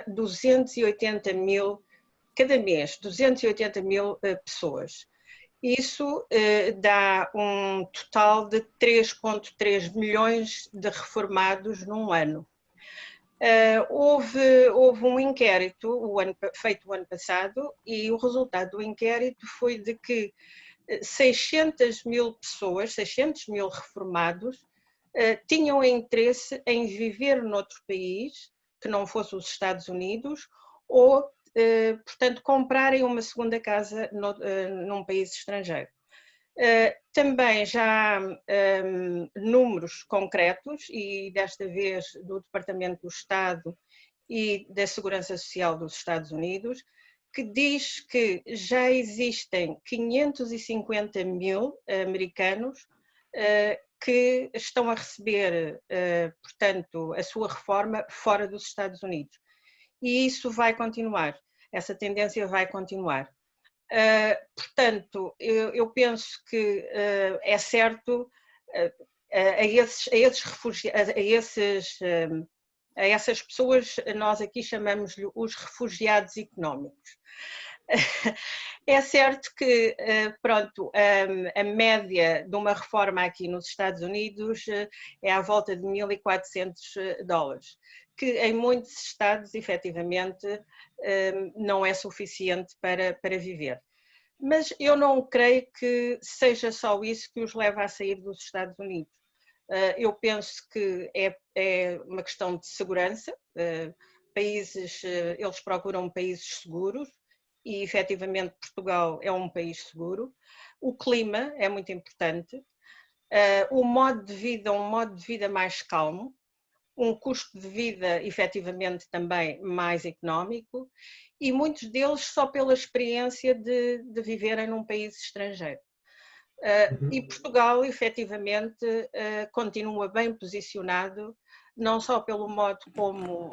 280 mil, cada mês, 280 mil pessoas. Isso dá um total de 3,3 milhões de reformados num ano. Houve um inquérito feito o ano passado e o resultado do inquérito foi de que 600 mil pessoas, 600 mil reformados, tinham interesse em viver noutro país, que não fosse os Estados Unidos, ou, portanto, comprarem uma segunda casa num país estrangeiro. Também já há números concretos, e desta vez do Departamento do Estado e da Segurança Social dos Estados Unidos, que diz que já existem 550 mil americanos que estão a receber, portanto, a sua reforma fora dos Estados Unidos. E isso vai continuar, essa tendência vai continuar. Portanto, eu penso que é certo a essas pessoas, nós aqui chamamos-lhe os refugiados económicos. É certo que, pronto, a média de uma reforma aqui nos Estados Unidos é à volta de $1.400, que em muitos estados, efetivamente, não é suficiente para viver. Mas eu não creio que seja só isso que os leva a sair dos Estados Unidos. Eu penso que é uma questão de segurança. Eles procuram países seguros e, efetivamente, Portugal é um país seguro. O clima é muito importante. O modo de vida, um modo de vida mais calmo. Um custo de vida, efetivamente, também mais económico, e muitos deles só pela experiência de viverem num país estrangeiro. E Portugal, efetivamente, continua bem posicionado, não só pelo modo como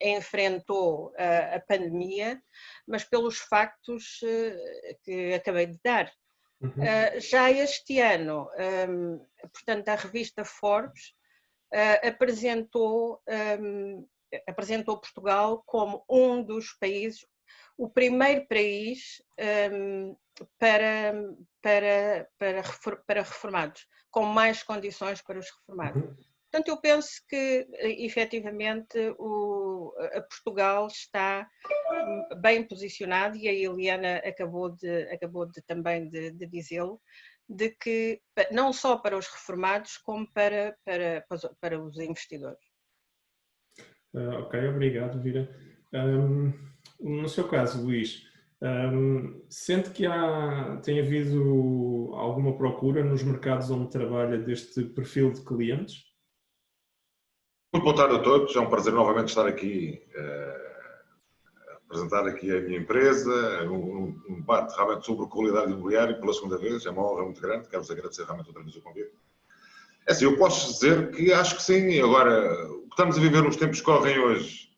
enfrentou a pandemia, mas pelos factos que acabei de dar. Já este ano, portanto, a revista Forbes apresentou Portugal como um dos países, o primeiro país para reformados, com mais condições para os reformados. Portanto, eu penso que, efetivamente, Portugal está bem posicionado, e a Eliana acabou também de dizê-lo, de que não só para os reformados, como para os investidores. Ok, obrigado, Vira. No seu caso, Luís, sente que tem havido alguma procura nos mercados onde trabalha deste perfil de clientes? Muito boa tarde a todos, é um prazer novamente estar aqui apresentar aqui a minha empresa, um debate realmente sobre qualidade imobiliária pela segunda vez, é uma honra muito grande, quero-vos agradecer realmente outra vez o convite. É assim, eu posso dizer que acho que sim, agora o que estamos a viver nos tempos que correm hoje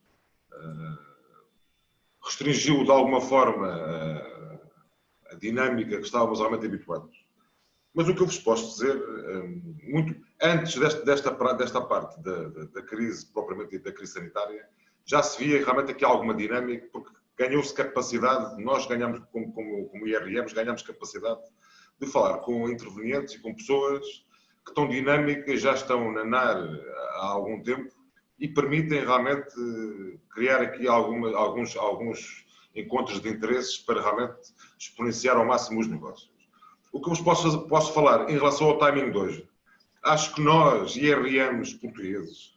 restringiu de alguma forma a dinâmica que estávamos realmente habituados. Mas o que eu vos posso dizer, muito antes desta parte da crise, propriamente dita, da crise sanitária, já se via realmente aqui alguma dinâmica, porque ganhou-se capacidade, nós ganhamos, como IRMs, ganhamos capacidade de falar com intervenientes e com pessoas que estão dinâmicas, já estão na NAR há algum tempo e permitem realmente criar aqui alguns encontros de interesses para realmente exponenciar ao máximo os negócios. O que eu vos posso falar em relação ao timing de hoje, acho que nós, IRMs portugueses,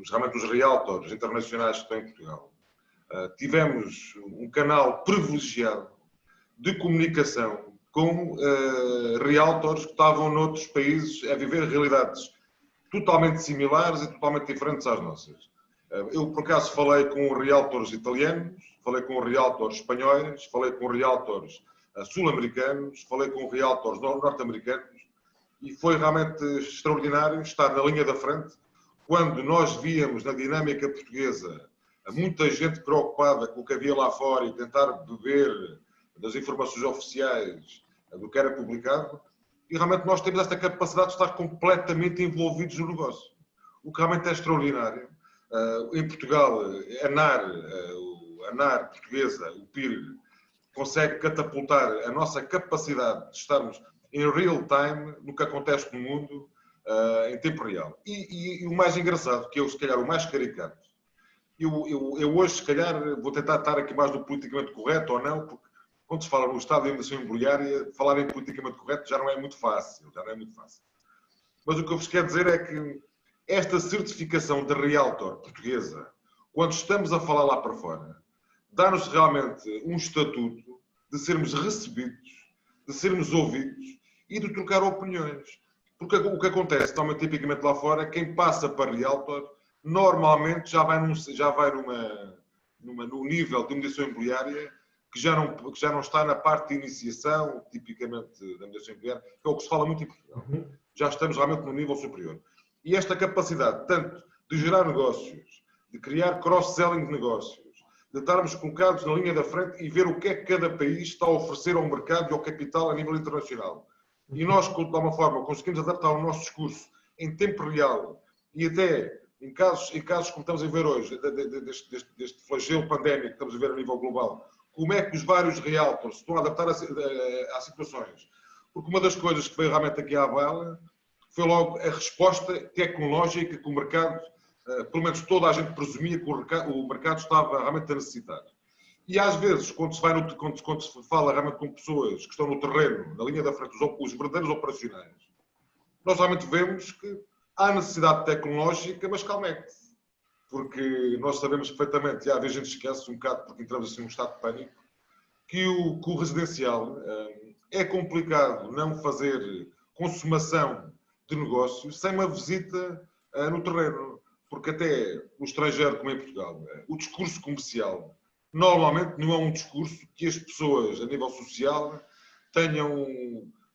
realmente os realtors internacionais que estão em Portugal, tivemos um canal privilegiado de comunicação com realtors que estavam noutros países a viver realidades totalmente similares e totalmente diferentes às nossas. Eu, por acaso, falei com realtors italianos, falei com realtors espanhóis, falei com realtors sul-americanos, falei com realtors norte-americanos, e foi realmente extraordinário estar na linha da frente quando nós víamos na dinâmica portuguesa muita gente preocupada com o que havia lá fora e tentar beber das informações oficiais do que era publicado, e realmente nós temos esta capacidade de estar completamente envolvidos no negócio, o que realmente é extraordinário. Em Portugal, a ANAR portuguesa, o PIR, consegue catapultar a nossa capacidade de estarmos em real time no que acontece no mundo em tempo real. E o mais engraçado, que é se calhar o mais caricato, eu hoje, se calhar, vou tentar estar aqui mais do politicamente correto ou não, porque quando se fala no Estado de Administração Imobiliária, falar em politicamente correto já não é muito fácil. Mas o que eu vos quero dizer é que esta certificação de Realtor portuguesa, quando estamos a falar lá para fora, dá-nos realmente um estatuto de sermos recebidos, de sermos ouvidos e de trocar opiniões. Porque o que acontece, também tipicamente lá fora, quem passa para Realtor, normalmente já vai num nível de mediação imobiliária que já não está na parte de iniciação, tipicamente da mediação imobiliária, que é o que se fala muito em Portugal. Já estamos realmente num nível superior. E esta capacidade, tanto de gerar negócios, de criar cross-selling de negócios, de estarmos colocados na linha da frente e ver o que é que cada país está a oferecer ao mercado e ao capital a nível internacional. E nós, de alguma forma, conseguimos adaptar o nosso discurso em tempo real e até em casos como estamos a ver hoje, deste flagelo pandémico que estamos a ver a nível global, como é que os vários realtors estão a adaptar a situações. Porque uma das coisas que veio realmente aqui à baila foi logo a resposta tecnológica que o mercado, pelo menos toda a gente presumia que o mercado estava realmente a necessitar. E às vezes, quando se fala realmente com pessoas que estão no terreno, na linha da frente, os verdadeiros operacionais, nós realmente vemos que há necessidade tecnológica, mas calmete. Porque nós sabemos perfeitamente, e às vezes a gente esquece um bocado, porque entramos assim num estado de pânico, que o residencial é complicado não fazer consumação de negócios sem uma visita no terreno. Porque até no estrangeiro, como em Portugal, o discurso comercial normalmente não é um discurso que as pessoas, a nível social, tenham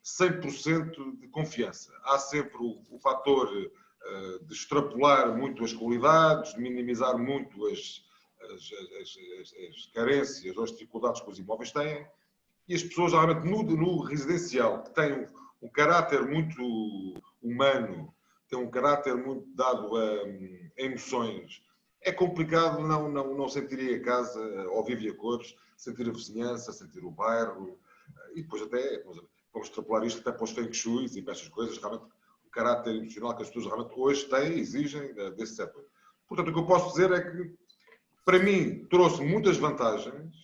100% de confiança. Há sempre o fator de extrapolar muito as qualidades, de minimizar muito as carências ou as dificuldades que os imóveis têm, e as pessoas, realmente, no residencial, que tem um caráter muito humano, tem um caráter muito dado a emoções, é complicado não sentir a casa ao vivo e a cores, sentir a vizinhança, sentir o bairro, e depois até, vamos extrapolar isto até para os feng shuis e para estas coisas, realmente, o caráter emocional que as pessoas realmente hoje têm e exigem desse setor. Portanto, o que eu posso dizer é que, para mim, trouxe muitas vantagens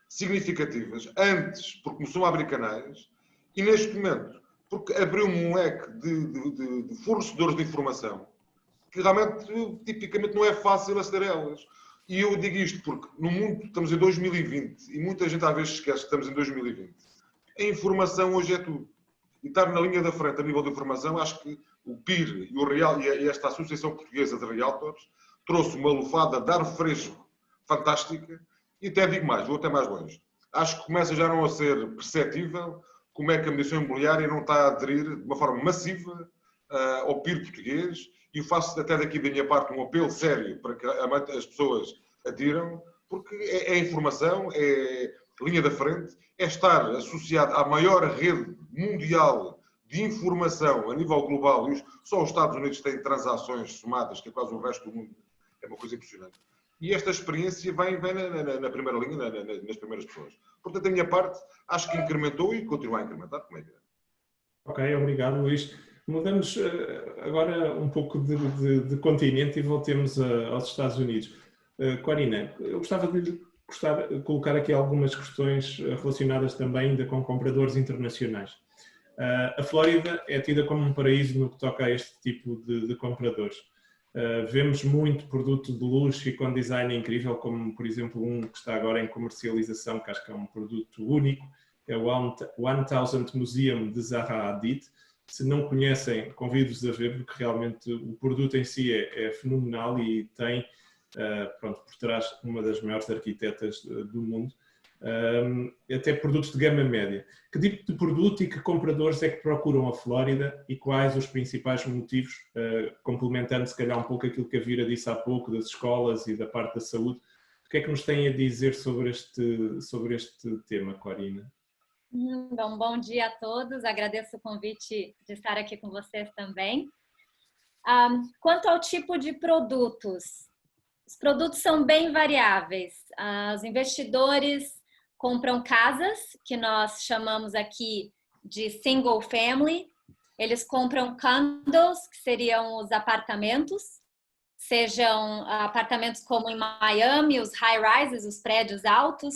significativas, antes, porque começou a abrir canais, e neste momento, porque abriu-me um leque de fornecedores de informação, que realmente, tipicamente, não é fácil aceder a elas. E eu digo isto porque, no mundo, estamos em 2020, e muita gente às vezes esquece que estamos em 2020. A informação hoje é tudo. E estar na linha da frente a nível de informação, acho que o PIR e o Real, e esta Associação Portuguesa de Realtors trouxe uma lufada de ar fresco fantástica, e até digo mais, vou até mais longe. Acho que começa já não a ser perceptível como é que a mediação imobiliária não está a aderir de uma forma massiva ao PIR português, e eu faço até daqui da minha parte um apelo sério para que as pessoas adiram, porque é informação, é linha da frente, é estar associado à maior rede mundial de informação a nível global, e só os Estados Unidos têm transações somadas, que é quase o resto do mundo, é uma coisa impressionante. E esta experiência vem na primeira linha, nas primeiras pessoas. Portanto, da minha parte, acho que incrementou e continua a incrementar, como é que é. Ok, obrigado, Luís. Mudamos agora um pouco de continente e voltemos aos Estados Unidos. Corina, eu gostava de colocar aqui algumas questões relacionadas também ainda com compradores internacionais. A Flórida é tida como um paraíso no que toca a este tipo de compradores. Vemos muito produto de luxo e com design incrível, como por exemplo um que está agora em comercialização, que acho que é um produto único, é o 1000 Museum de Zaha Hadid. Se não conhecem, convido-vos a ver, porque realmente o produto em si é fenomenal e tem, pronto, por trás uma das maiores arquitetas do mundo. Até produtos de gama média. Que tipo de produto e que compradores é que procuram a Flórida e quais os principais motivos, complementando se calhar um pouco aquilo que a Vira disse há pouco, das escolas e da parte da saúde, o que é que nos tem a dizer sobre este tema, Corina? Bom dia a todos, agradeço o convite de estar aqui com vocês também. Quanto ao tipo de produtos, Os produtos são bem variáveis. Os investidores compram casas, que nós chamamos aqui de single family. Eles compram condos, que seriam os apartamentos, sejam apartamentos como em Miami, os high-rises, os prédios altos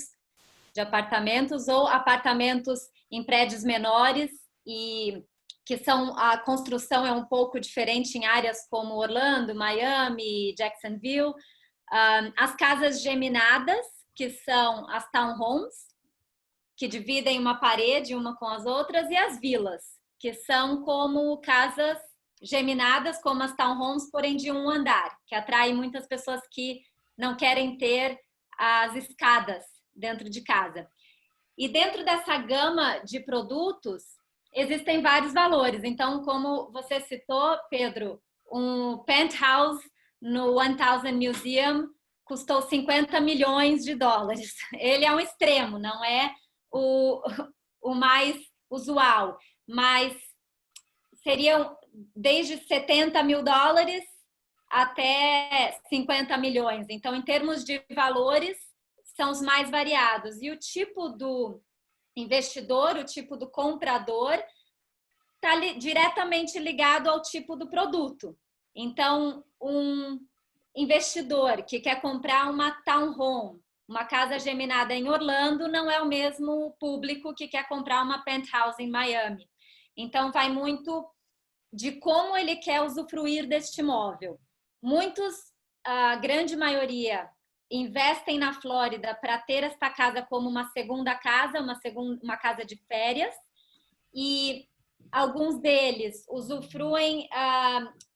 de apartamentos, ou apartamentos em prédios menores, e que a construção é um pouco diferente em áreas como Orlando, Miami, Jacksonville. As casas geminadas, que são as townhomes, que dividem uma parede uma com as outras, e as vilas, que são como casas geminadas, como as townhomes, porém de um andar, que atraem muitas pessoas que não querem ter as escadas dentro de casa. E dentro dessa gama de produtos, existem vários valores. Então, como você citou, Pedro, um penthouse no 1000 Museum custou 50 milhões de dólares. Ele é um extremo, não é o mais usual, mas seriam desde 70 mil dólares até 50 milhões. Então, em termos de valores, são os mais variados. E o tipo do investidor, o tipo do comprador, está diretamente ligado ao tipo do produto. Então, um investidor que quer comprar uma townhome, uma casa geminada em Orlando, não é o mesmo público que quer comprar uma penthouse em Miami. Então, vai muito de como ele quer usufruir deste imóvel. Muitos, a grande maioria, investem na Flórida para ter esta casa como uma segunda casa, uma casa de férias, e alguns deles usufruem,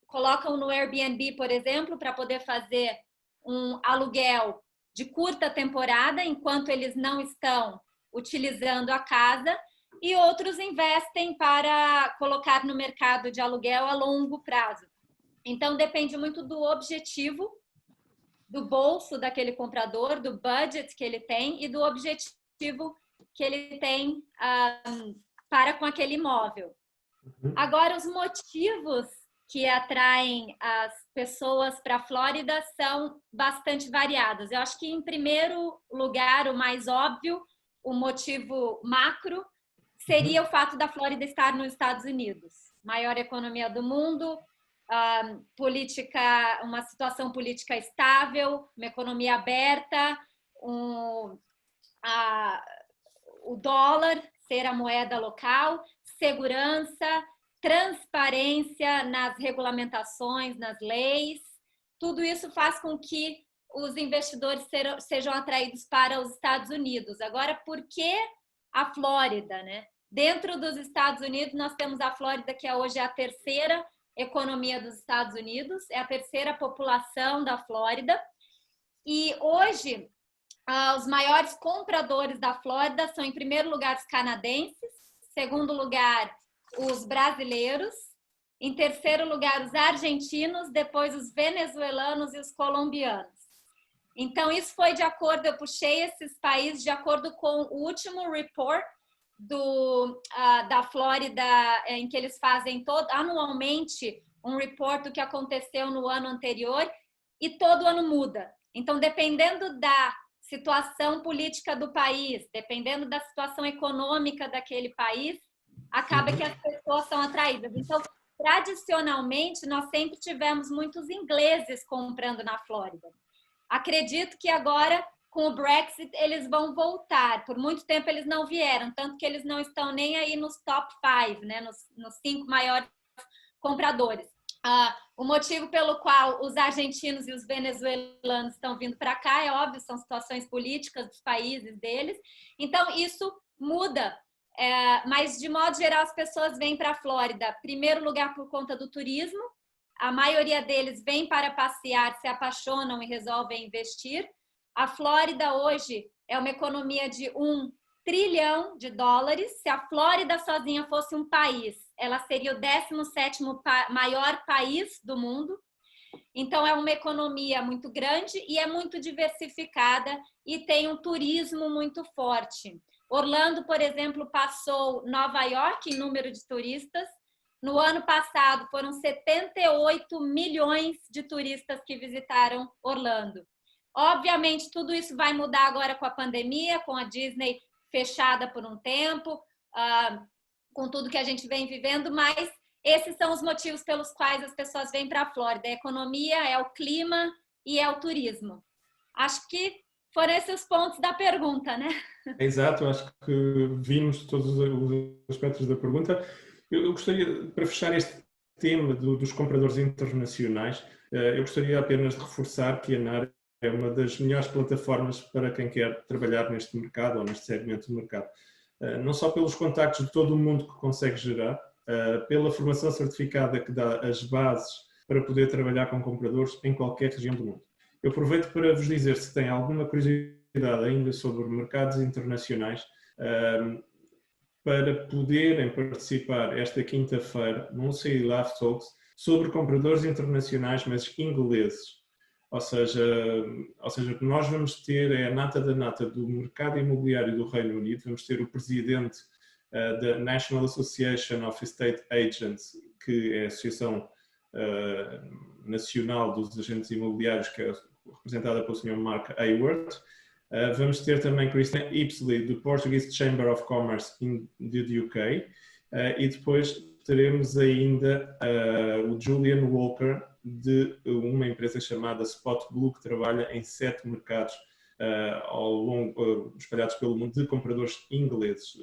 colocam no Airbnb, por exemplo, para poder fazer um aluguel de curta temporada, enquanto eles não estão utilizando a casa, e outros investem para colocar no mercado de aluguel a longo prazo. Então, depende muito do objetivo, do bolso daquele comprador, do budget que ele tem e do objetivo que ele tem para com aquele imóvel. Agora, os motivos que atraem as pessoas para a Flórida são bastante variados. Eu acho que, em primeiro lugar, o mais óbvio, o motivo macro, seria o fato da Flórida estar nos Estados Unidos. Maior economia do mundo, uma situação política estável, uma economia aberta, o dólar ser a moeda local, segurança, transparência nas regulamentações, nas leis. Tudo isso faz com que os investidores sejam atraídos para os Estados Unidos. Agora, por que a Flórida, né? Dentro dos Estados Unidos, nós temos a Flórida, que hoje é a terceira economia dos Estados Unidos, é a terceira população da Flórida. E hoje, os maiores compradores da Flórida são, em primeiro lugar, os canadenses, segundo lugar, os brasileiros, em terceiro lugar, os argentinos, depois os venezuelanos e os colombianos. Então, isso foi de acordo, eu puxei esses países de acordo com o último report da Flórida, em que eles fazem anualmente um report do que aconteceu no ano anterior, e todo ano muda. Então, dependendo da situação política do país, dependendo da situação econômica daquele país, acaba que as pessoas são atraídas. Então, tradicionalmente, nós sempre tivemos muitos ingleses comprando na Flórida. Acredito que agora, com o Brexit, eles vão voltar. Por muito tempo eles não vieram, tanto que eles não estão nem aí nos top 5, né? nos 5 maiores compradores. O motivo pelo qual os argentinos e os venezuelanos estão vindo para cá, é óbvio, são situações políticas dos países deles. Então, isso muda. Mas, de modo geral, as pessoas vêm para a Flórida, em primeiro lugar, por conta do turismo. A maioria deles vem para passear, se apaixonam e resolvem investir. A Flórida hoje é uma economia de 1 trilhão de dólares. Se a Flórida sozinha fosse um país, ela seria o 17º maior país do mundo. Então, é uma economia muito grande e é muito diversificada e tem um turismo muito forte. Orlando, por exemplo, passou Nova York em número de turistas. No ano passado, foram 78 milhões de turistas que visitaram Orlando. Obviamente, tudo isso vai mudar agora com a pandemia, com a Disney fechada por um tempo, com tudo que a gente vem vivendo, mas esses são os motivos pelos quais as pessoas vêm para a Flórida. É a economia, é o clima e é o turismo. Acho que foram esses os pontos da pergunta, né? Exato, acho que vimos todos os aspectos da pergunta. Eu gostaria, para fechar este tema dos compradores internacionais, eu gostaria apenas de reforçar que a NAR é uma das melhores plataformas para quem quer trabalhar neste mercado ou neste segmento do mercado. Não só pelos contactos de todo o mundo que consegue gerar, pela formação certificada que dá as bases para poder trabalhar com compradores em qualquer região do mundo. Eu aproveito para vos dizer, se tem alguma curiosidade ainda sobre mercados internacionais, para poderem participar esta quinta-feira num CI Live Talks sobre compradores internacionais, mas ingleses. Ou seja, nós vamos ter a nata da nata do mercado imobiliário do Reino Unido, vamos ter o presidente da National Association of Estate Agents, que é a Associação Nacional dos Agentes Imobiliários, que é representada pelo Sr. Mark Hayward. Vamos ter também Christina Ipsley, do Portuguese Chamber of Commerce in the UK. E depois teremos ainda o Julian Walker, de uma empresa chamada Spot Blue, que trabalha em 7 mercados espalhados pelo mundo, de compradores ingleses,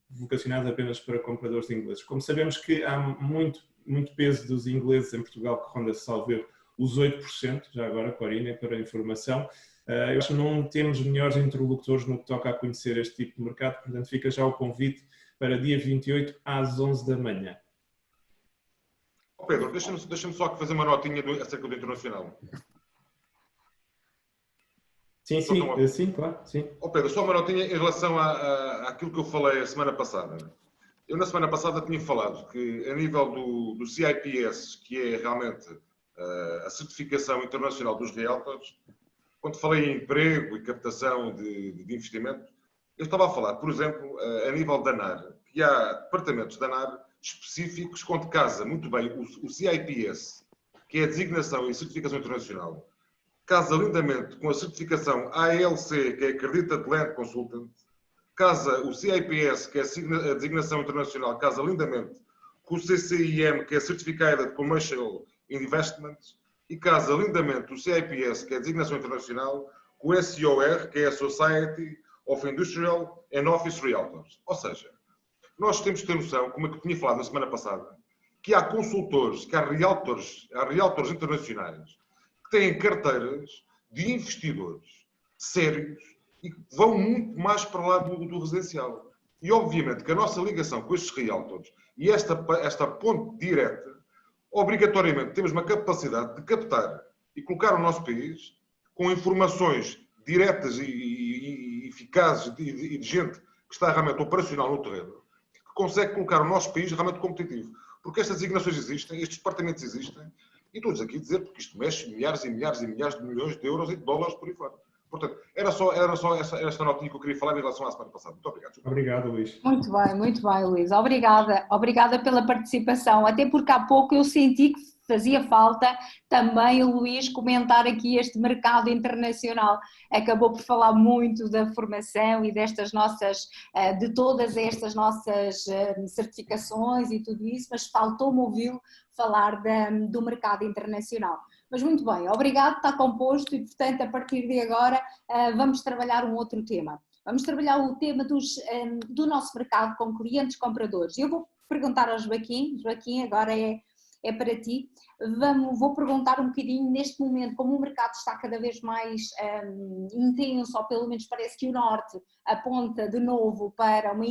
vocacionados apenas para compradores ingleses. Como sabemos que há muito peso dos ingleses em Portugal, que ronda, salvo erro, os 8%, já agora, Corina, para a informação. Eu acho que não temos melhores interlocutores no que toca a conhecer este tipo de mercado, portanto fica já o convite para dia 28 às 11 da manhã. Pedro, deixa-me só fazer uma notinha acerca do internacional. Sim, claro. Sim. Pedro, só uma notinha em relação àquilo que eu falei a semana passada. Eu na semana passada tinha falado que a nível do CIPS, que é realmente a certificação internacional dos realtors, quando falei em emprego e captação de investimento, eu estava a falar, por exemplo, a nível da NAR, que há departamentos da NAR específicos onde casa muito bem o CIPS, que é a designação e certificação internacional, casa lindamente com a certificação ALC, que é Accredited Land Consultant, casa o CIPS, que é a designação internacional, casa lindamente com o CCIM, que é Certificated Commercial Investments, e casa lindamente o CIPS, que é a designação internacional, com o SOR, que é a Society of Industrial and Office Realtors. Ou seja, nós temos que ter noção, como eu tinha falado na semana passada, que há consultores, que há realtors internacionais, que têm carteiras de investidores sérios e que vão muito mais para lá do residencial. E obviamente que a nossa ligação com estes realtors e esta ponte direta, obrigatoriamente temos uma capacidade de captar e colocar o nosso país com informações diretas e eficazes de gente que está realmente operacional no terreno, que consegue colocar o nosso país realmente competitivo. Porque estas designações existem, estes departamentos existem, e todos aqui dizer porque isto mexe milhares e milhares e milhares de milhões de euros e de dólares por aí fora. Portanto, era só esta notinha que eu queria falar em relação à semana passada. Muito obrigado. Obrigado, Luís. Muito bem, Luís. Obrigada pela participação. Até porque há pouco eu senti que fazia falta também o Luís comentar aqui este mercado internacional. Acabou por falar muito da formação e destas nossas, de todas estas nossas certificações e tudo isso, mas faltou-me ouvi-lo falar do mercado internacional. Mas muito bem, obrigado, está composto e, portanto, a partir de agora vamos trabalhar um outro tema. Vamos trabalhar o tema do nosso mercado com clientes compradores. Eu vou perguntar ao Joaquim, agora é para ti. Vou perguntar um bocadinho neste momento, como o mercado está cada vez mais intenso, ou pelo menos parece que o Norte aponta de novo para uma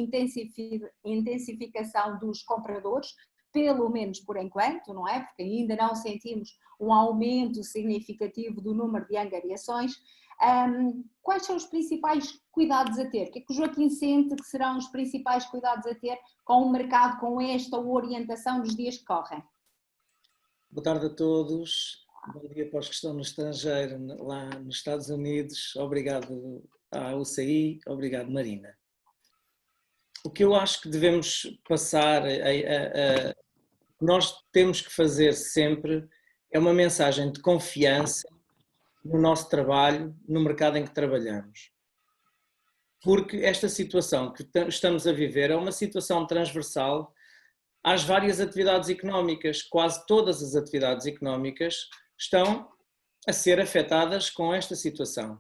intensificação dos compradores, pelo menos por enquanto, não é? Porque ainda não sentimos um aumento significativo do número de angariações. Quais são os principais cuidados a ter? O que é que o Joaquim sente que serão os principais cuidados a ter com o mercado, com esta orientação nos dias que correm? Boa tarde a todos, bom dia para os que estão no estrangeiro, lá nos Estados Unidos. Obrigado à UCI, obrigado Marina. O que eu acho que devemos passar que nós temos que fazer sempre é uma mensagem de confiança no nosso trabalho, no mercado em que trabalhamos. Porque esta situação que estamos a viver é uma situação transversal às várias atividades económicas. Quase todas as atividades económicas estão a ser afetadas com esta situação.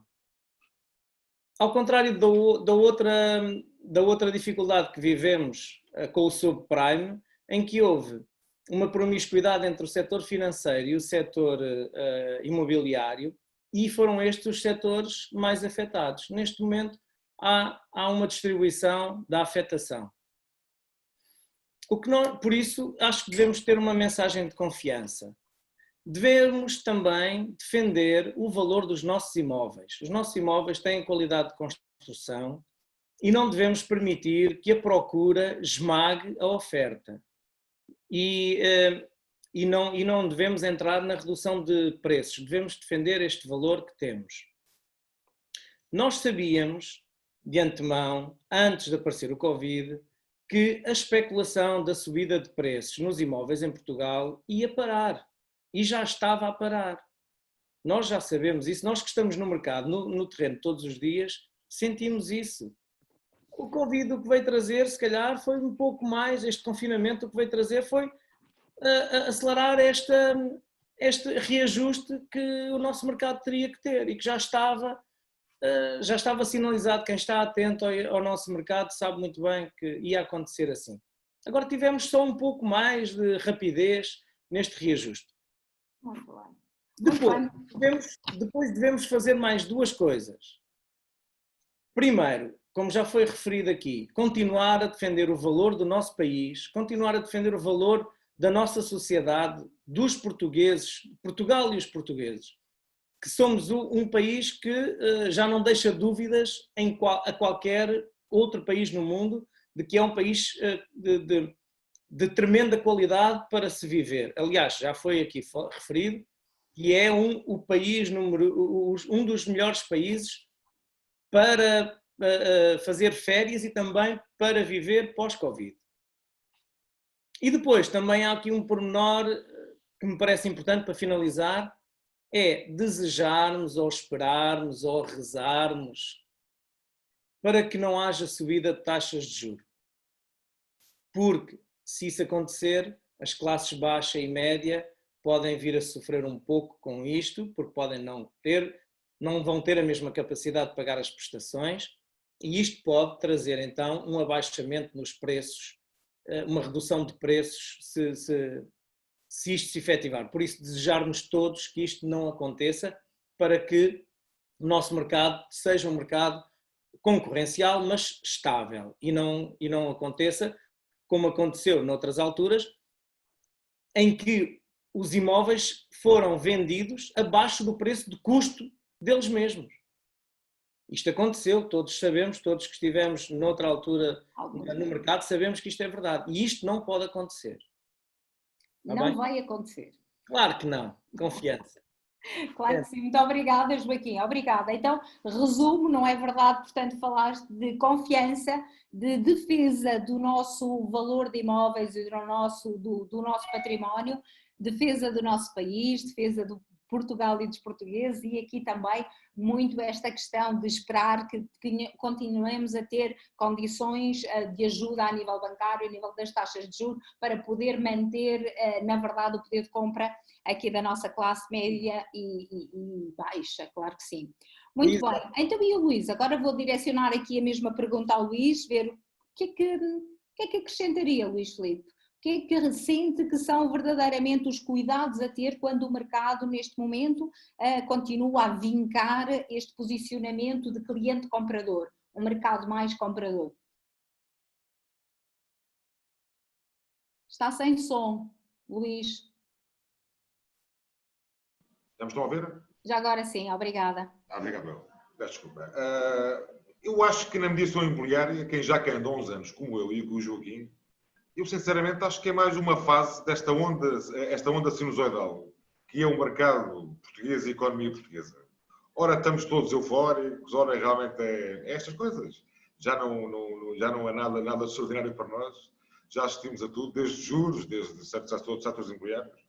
Ao contrário da outra dificuldade que vivemos com o subprime, em que houve uma promiscuidade entre o setor financeiro e o setor imobiliário, e foram estes os setores mais afetados. Neste momento há uma distribuição da afetação. Por isso, acho que devemos ter uma mensagem de confiança. Devemos também defender o valor dos nossos imóveis. Os nossos imóveis têm qualidade de construção e não devemos permitir que a procura esmague a oferta. E não devemos entrar na redução de preços, devemos defender este valor que temos. Nós sabíamos, de antemão, antes de aparecer o Covid, que a especulação da subida de preços nos imóveis em Portugal ia parar. E já estava a parar. Nós já sabemos isso, nós que estamos no mercado, no terreno todos os dias, sentimos isso. O Covid o que veio trazer, se calhar, foi um pouco mais, este confinamento o que veio trazer foi acelerar este reajuste que o nosso mercado teria que ter e que já estava sinalizado. Quem está atento ao nosso mercado sabe muito bem que ia acontecer assim. Agora tivemos só um pouco mais de rapidez neste reajuste. Muito bem. Depois devemos fazer mais duas coisas. Primeiro, como já foi referido aqui, continuar a defender o valor do nosso país, continuar a defender o valor da nossa sociedade, dos portugueses, Portugal e os portugueses, que somos um país que já não deixa dúvidas a qualquer outro país no mundo de que é um país de tremenda qualidade para se viver. Aliás, já foi aqui referido que é um dos melhores países para fazer férias e também para viver pós-Covid. E depois também há aqui um pormenor que me parece importante para finalizar, é desejarmos ou esperarmos ou rezarmos para que não haja subida de taxas de juros. Porque se isso acontecer, as classes baixa e média podem vir a sofrer um pouco com isto, porque podem não vão ter a mesma capacidade de pagar as prestações, e isto pode trazer então um abaixamento nos preços, uma redução de preços se isto se efetivar. Por isso desejarmos todos que isto não aconteça, para que o nosso mercado seja um mercado concorrencial, mas estável, e não aconteça como aconteceu noutras alturas, em que os imóveis foram vendidos abaixo do preço de custo deles mesmos. Isto aconteceu, todos sabemos, todos que estivemos noutra altura no mercado, sabemos que isto é verdade. E isto não pode acontecer. Não vai acontecer. Claro que não. Confiança. Claro que sim. Muito obrigada, Joaquim. Obrigada. Então, resumo, não é verdade, portanto, falaste de confiança, de defesa do nosso valor de imóveis e do nosso património, defesa do nosso país, defesa do Portugal e dos portugueses, e aqui também muito esta questão de esperar que continuemos a ter condições de ajuda a nível bancário, a nível das taxas de juros, para poder manter, na verdade, o poder de compra aqui da nossa classe média e baixa, claro que sim. Muito bem. Então, e o Luís? Agora vou direcionar aqui a mesma pergunta ao Luís, ver o que é que acrescentaria, Luís Filipe? O que é que sente que são verdadeiramente os cuidados a ter quando o mercado, neste momento, continua a vincar este posicionamento de cliente-comprador, um mercado mais comprador? Está sem som, Luís. Já me estão a ver? Já agora sim, obrigada. Obrigado. Peço desculpa. Eu acho que na mediação imobiliária, quem já anda há uns anos, como eu e o Joaquim, eu sinceramente acho que é mais uma fase esta onda sinusoidal, que é o mercado português e a economia portuguesa. Ora estamos todos eufóricos, ora realmente é estas coisas. Já não é nada extraordinário para nós. já assistimos a tudo, desde juros, desde certos setores imobiliários.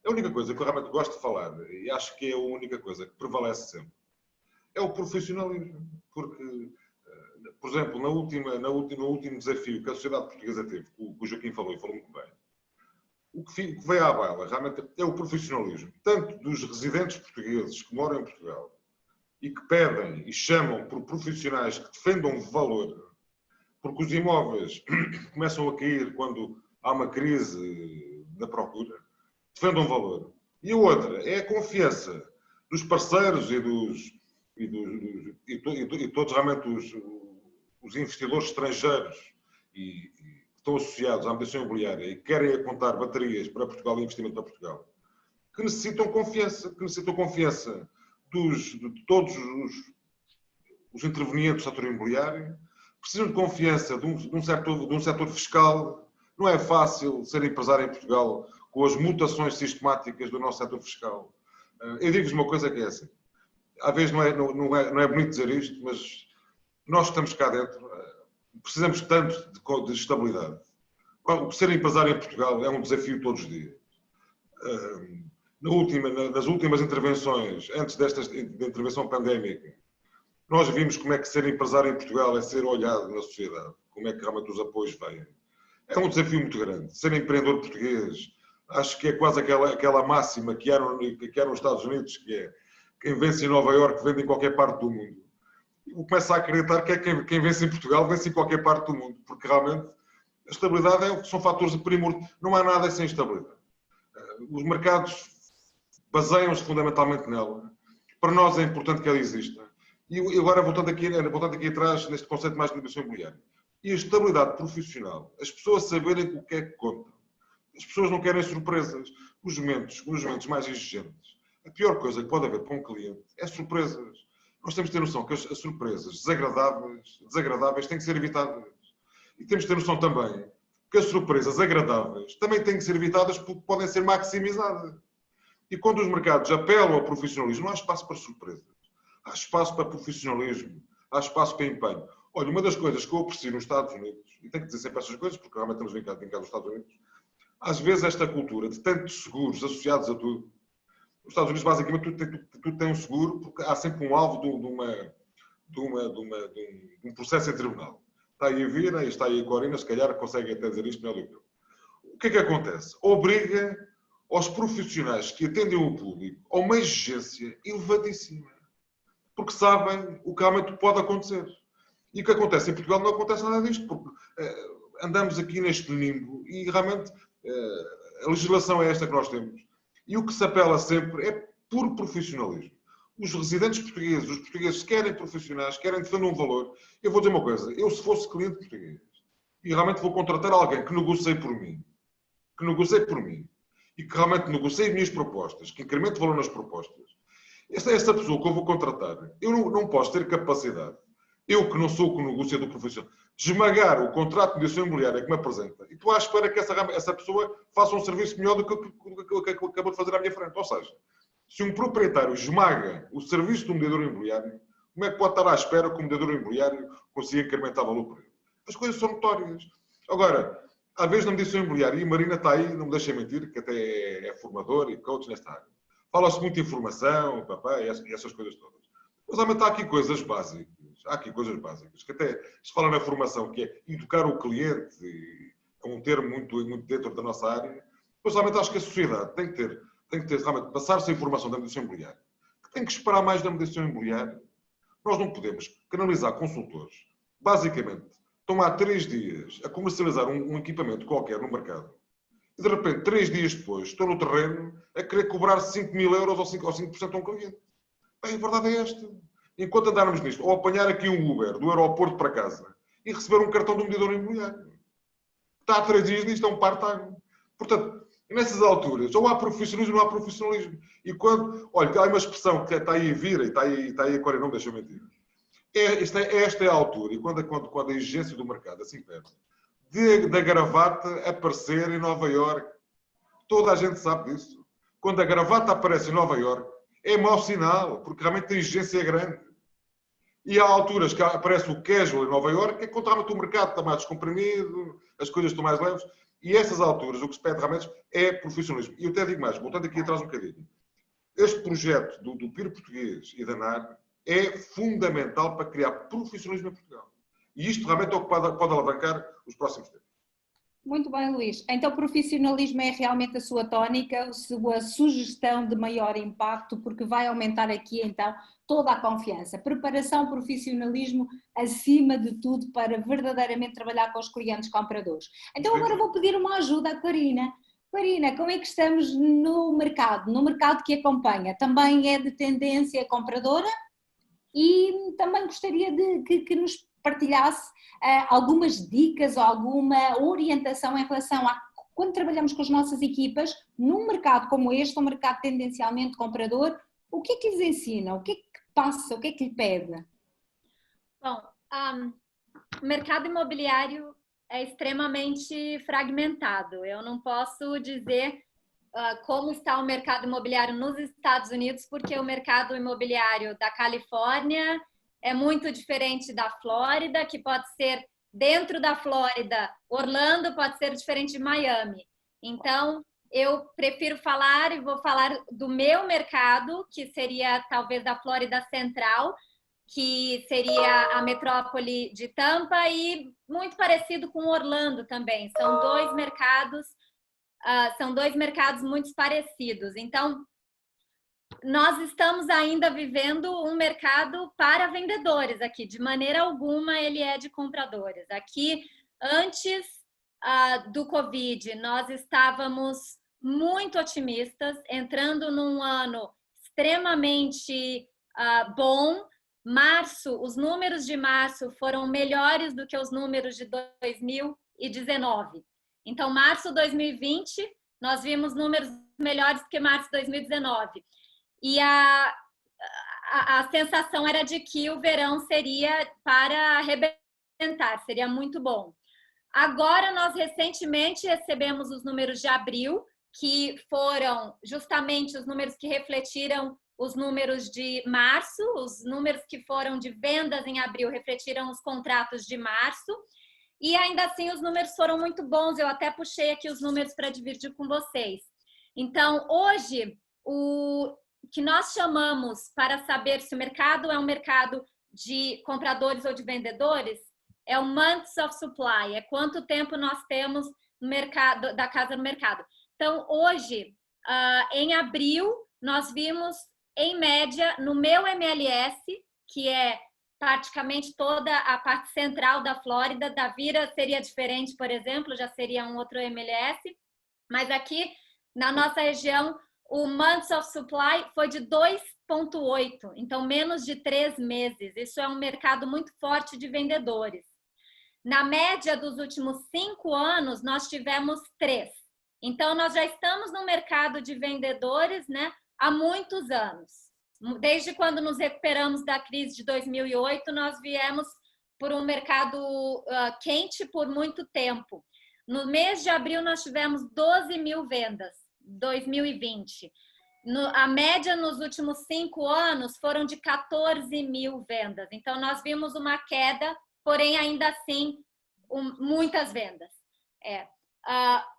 A única coisa que eu realmente gosto de falar, e acho que é a única coisa que prevalece sempre, é o profissionalismo. Porque, por exemplo, no último desafio que a sociedade portuguesa teve, que o Joaquim falou e falou muito bem, o que veio à baila realmente é o profissionalismo, tanto dos residentes portugueses que moram em Portugal e que pedem e chamam por profissionais que defendam valor, porque os imóveis começam a cair quando há uma crise da procura, defendam valor. E a outra é a confiança dos parceiros e todos realmente os investidores estrangeiros e que estão associados à mediação imobiliária e que querem apontar baterias para Portugal e investimento para Portugal, que necessitam confiança de todos os intervenientes do setor imobiliário, precisam de confiança de um setor fiscal. Não é fácil ser empresário em Portugal com as mutações sistemáticas do nosso setor fiscal. Eu digo-vos uma coisa que é assim, às vezes não é bonito dizer isto, mas nós que estamos cá dentro precisamos tanto de estabilidade. Ser empresário em Portugal é um desafio todos os dias. Nas últimas intervenções, antes desta intervenção pandémica, nós vimos como é que ser empresário em Portugal é ser olhado na sociedade, como é que realmente os apoios vêm. É um desafio muito grande. Ser empreendedor português, acho que é quase aquela máxima que há nos Estados Unidos, que é quem vence em Nova Iorque vende em qualquer parte do mundo. Eu começo a acreditar que é quem vence em Portugal vence em qualquer parte do mundo, porque realmente a estabilidade são fatores de primordial. Não há nada sem estabilidade. Os mercados baseiam-se fundamentalmente nela. Para nós é importante que ela exista. E agora, voltando aqui atrás, neste conceito mais de negociação imobiliária. E a estabilidade profissional, as pessoas saberem o que é que contam. As pessoas não querem surpresas. Nos momentos mais exigentes, a pior coisa que pode haver para um cliente é surpresas. Nós temos de ter noção que as surpresas desagradáveis têm que ser evitadas. E temos de ter noção também que as surpresas agradáveis também têm que ser evitadas porque podem ser maximizadas. E quando os mercados apelam ao profissionalismo, não há espaço para surpresas. Há espaço para profissionalismo, há espaço para empenho. Olha, uma das coisas que eu aprecio nos Estados Unidos, e tenho que dizer sempre essas coisas, porque realmente estamos vincados nos Estados Unidos, às vezes esta cultura de tantos seguros associados a tudo. Nos Estados Unidos, basicamente, tudo tem um seguro, porque há sempre um alvo de um processo em tribunal. Está aí a Vira, está aí a Corina, se calhar conseguem até dizer isto melhor do que eu. O que é que acontece? Obriga aos profissionais que atendem o público a uma exigência elevadíssima. Porque sabem o que realmente pode acontecer. E o que acontece em Portugal não acontece nada disto, porque andamos aqui neste limbo e realmente a legislação é esta que nós temos. E o que se apela sempre é puro profissionalismo. Os residentes portugueses, os portugueses querem profissionais, querem defender um valor. Eu vou dizer uma coisa, eu se fosse cliente português e realmente vou contratar alguém que negocie por mim, e que realmente negocie minhas propostas, que incremente valor nas propostas, essa pessoa que eu vou contratar, eu não posso ter capacidade, eu que não sou o negociador profissional, de esmagar o contrato de mediação imobiliária que me apresenta e estou à espera que essa pessoa faça um serviço melhor do que acabou de fazer à minha frente. Ou seja, se um proprietário esmaga o serviço do mediador imobiliário, como é que pode estar à espera que o mediador imobiliário consiga incrementar valor por ele? As coisas são notórias. Agora, às vezes na mediação imobiliária, e a Marina está aí, não me deixem mentir, que até é formador e coach nesta área. Fala-se muito de informação, e essas coisas todas. Mas realmente há aqui coisas básicas. Que até se fala na formação, que é educar o cliente, e é um termo muito dentro da nossa área. Mas realmente acho que a sociedade tem que ter realmente, passar-se a informação da mediação imobiliária, que tem que esperar mais da mediação imobiliária. Nós não podemos canalizar consultores. Basicamente, estão há 3 dias a comercializar um equipamento qualquer no mercado. E de repente, 3 dias depois, estou no terreno a querer cobrar 5.000 euros ou 5% a um cliente. Bem, a verdade é esta. Enquanto andarmos nisto, ou apanhar aqui um Uber do aeroporto para casa e receber um cartão do mediador imobiliário. Está há 3 dias nisto, é um part-time. Portanto, nessas alturas, ou há profissionalismo ou não há profissionalismo. E quando, olha, há uma expressão que está aí a Vira e está aí a Corina, não deixa eu mentir. Esta é a altura, e quando a exigência do mercado assim pede, da gravata aparecer em Nova Iorque. Toda a gente sabe disso. Quando a gravata aparece em Nova Iorque, é mau sinal, porque realmente a exigência é grande. E há alturas que aparece o casual em Nova Iorque, é que o mercado está mais descomprimido, as coisas estão mais leves, e essas alturas o que se pede realmente é profissionalismo. E eu até digo mais, voltando aqui atrás um bocadinho, este projeto do PIR português e da NAR é fundamental para criar profissionalismo em Portugal. E isto realmente é o que pode alavancar os próximos tempos. Muito bem, Luís. Então, profissionalismo é realmente a sua tónica, a sua sugestão de maior impacto, porque vai aumentar aqui, então, toda a confiança. Preparação, profissionalismo, acima de tudo, para verdadeiramente trabalhar com os clientes compradores. Então, agora vou pedir uma ajuda à Karina. Karina, como é que estamos no mercado? No mercado que acompanha? Também é de tendência compradora? E também gostaria de que nos partilhasse algumas dicas ou alguma orientação em relação a quando trabalhamos com as nossas equipas num mercado como este, um mercado tendencialmente comprador, o que é que lhes ensina? O que é que passa? O que é que lhe pede? Bom, o mercado imobiliário é extremamente fragmentado. Eu não posso dizer como está o mercado imobiliário nos Estados Unidos, porque o mercado imobiliário da Califórnia é muito diferente da Flórida, que pode ser dentro da Flórida, Orlando pode ser diferente de Miami. Então, eu prefiro falar e vou falar do meu mercado, que seria talvez da Flórida Central, que seria a metrópole de Tampa e muito parecido com Orlando também. São dois mercados muito parecidos. Então, nós estamos ainda vivendo um mercado para vendedores aqui. De maneira alguma, ele é de compradores. Aqui, antes do Covid, nós estávamos muito otimistas, entrando num ano extremamente bom. Março, os números de março foram melhores do que os números de 2019. Então, março de 2020, nós vimos números melhores do que março de 2019. E a sensação era de que o verão seria para arrebentar, seria muito bom. Agora, nós recentemente recebemos os números de abril, que foram justamente os números que refletiram os números de março, os números que foram de vendas em abril refletiram os contratos de março, e ainda assim os números foram muito bons. Eu até puxei aqui os números para dividir com vocês. Então, hoje, o que nós chamamos para saber se o mercado é um mercado de compradores ou de vendedores é o months of supply, é quanto tempo nós temos no mercado, da casa no mercado. Então, hoje, em abril, nós vimos, em média, no meu MLS, que é praticamente toda a parte central da Flórida, da Vira seria diferente, por exemplo, já seria um outro MLS, mas aqui, na nossa região, o months of supply foi de 2,8, então menos de 3 meses. Isso é um mercado muito forte de vendedores. Na média dos últimos 5 anos, nós tivemos 3. Então, nós já estamos no mercado de vendedores, né, há muitos anos. Desde quando nos recuperamos da crise de 2008, nós viemos por um mercado quente por muito tempo. No mês de abril, nós tivemos 12 mil vendas, 2020. A média nos últimos 5 anos foram de 14 mil vendas. Então, nós vimos uma queda, porém, ainda assim, muitas vendas.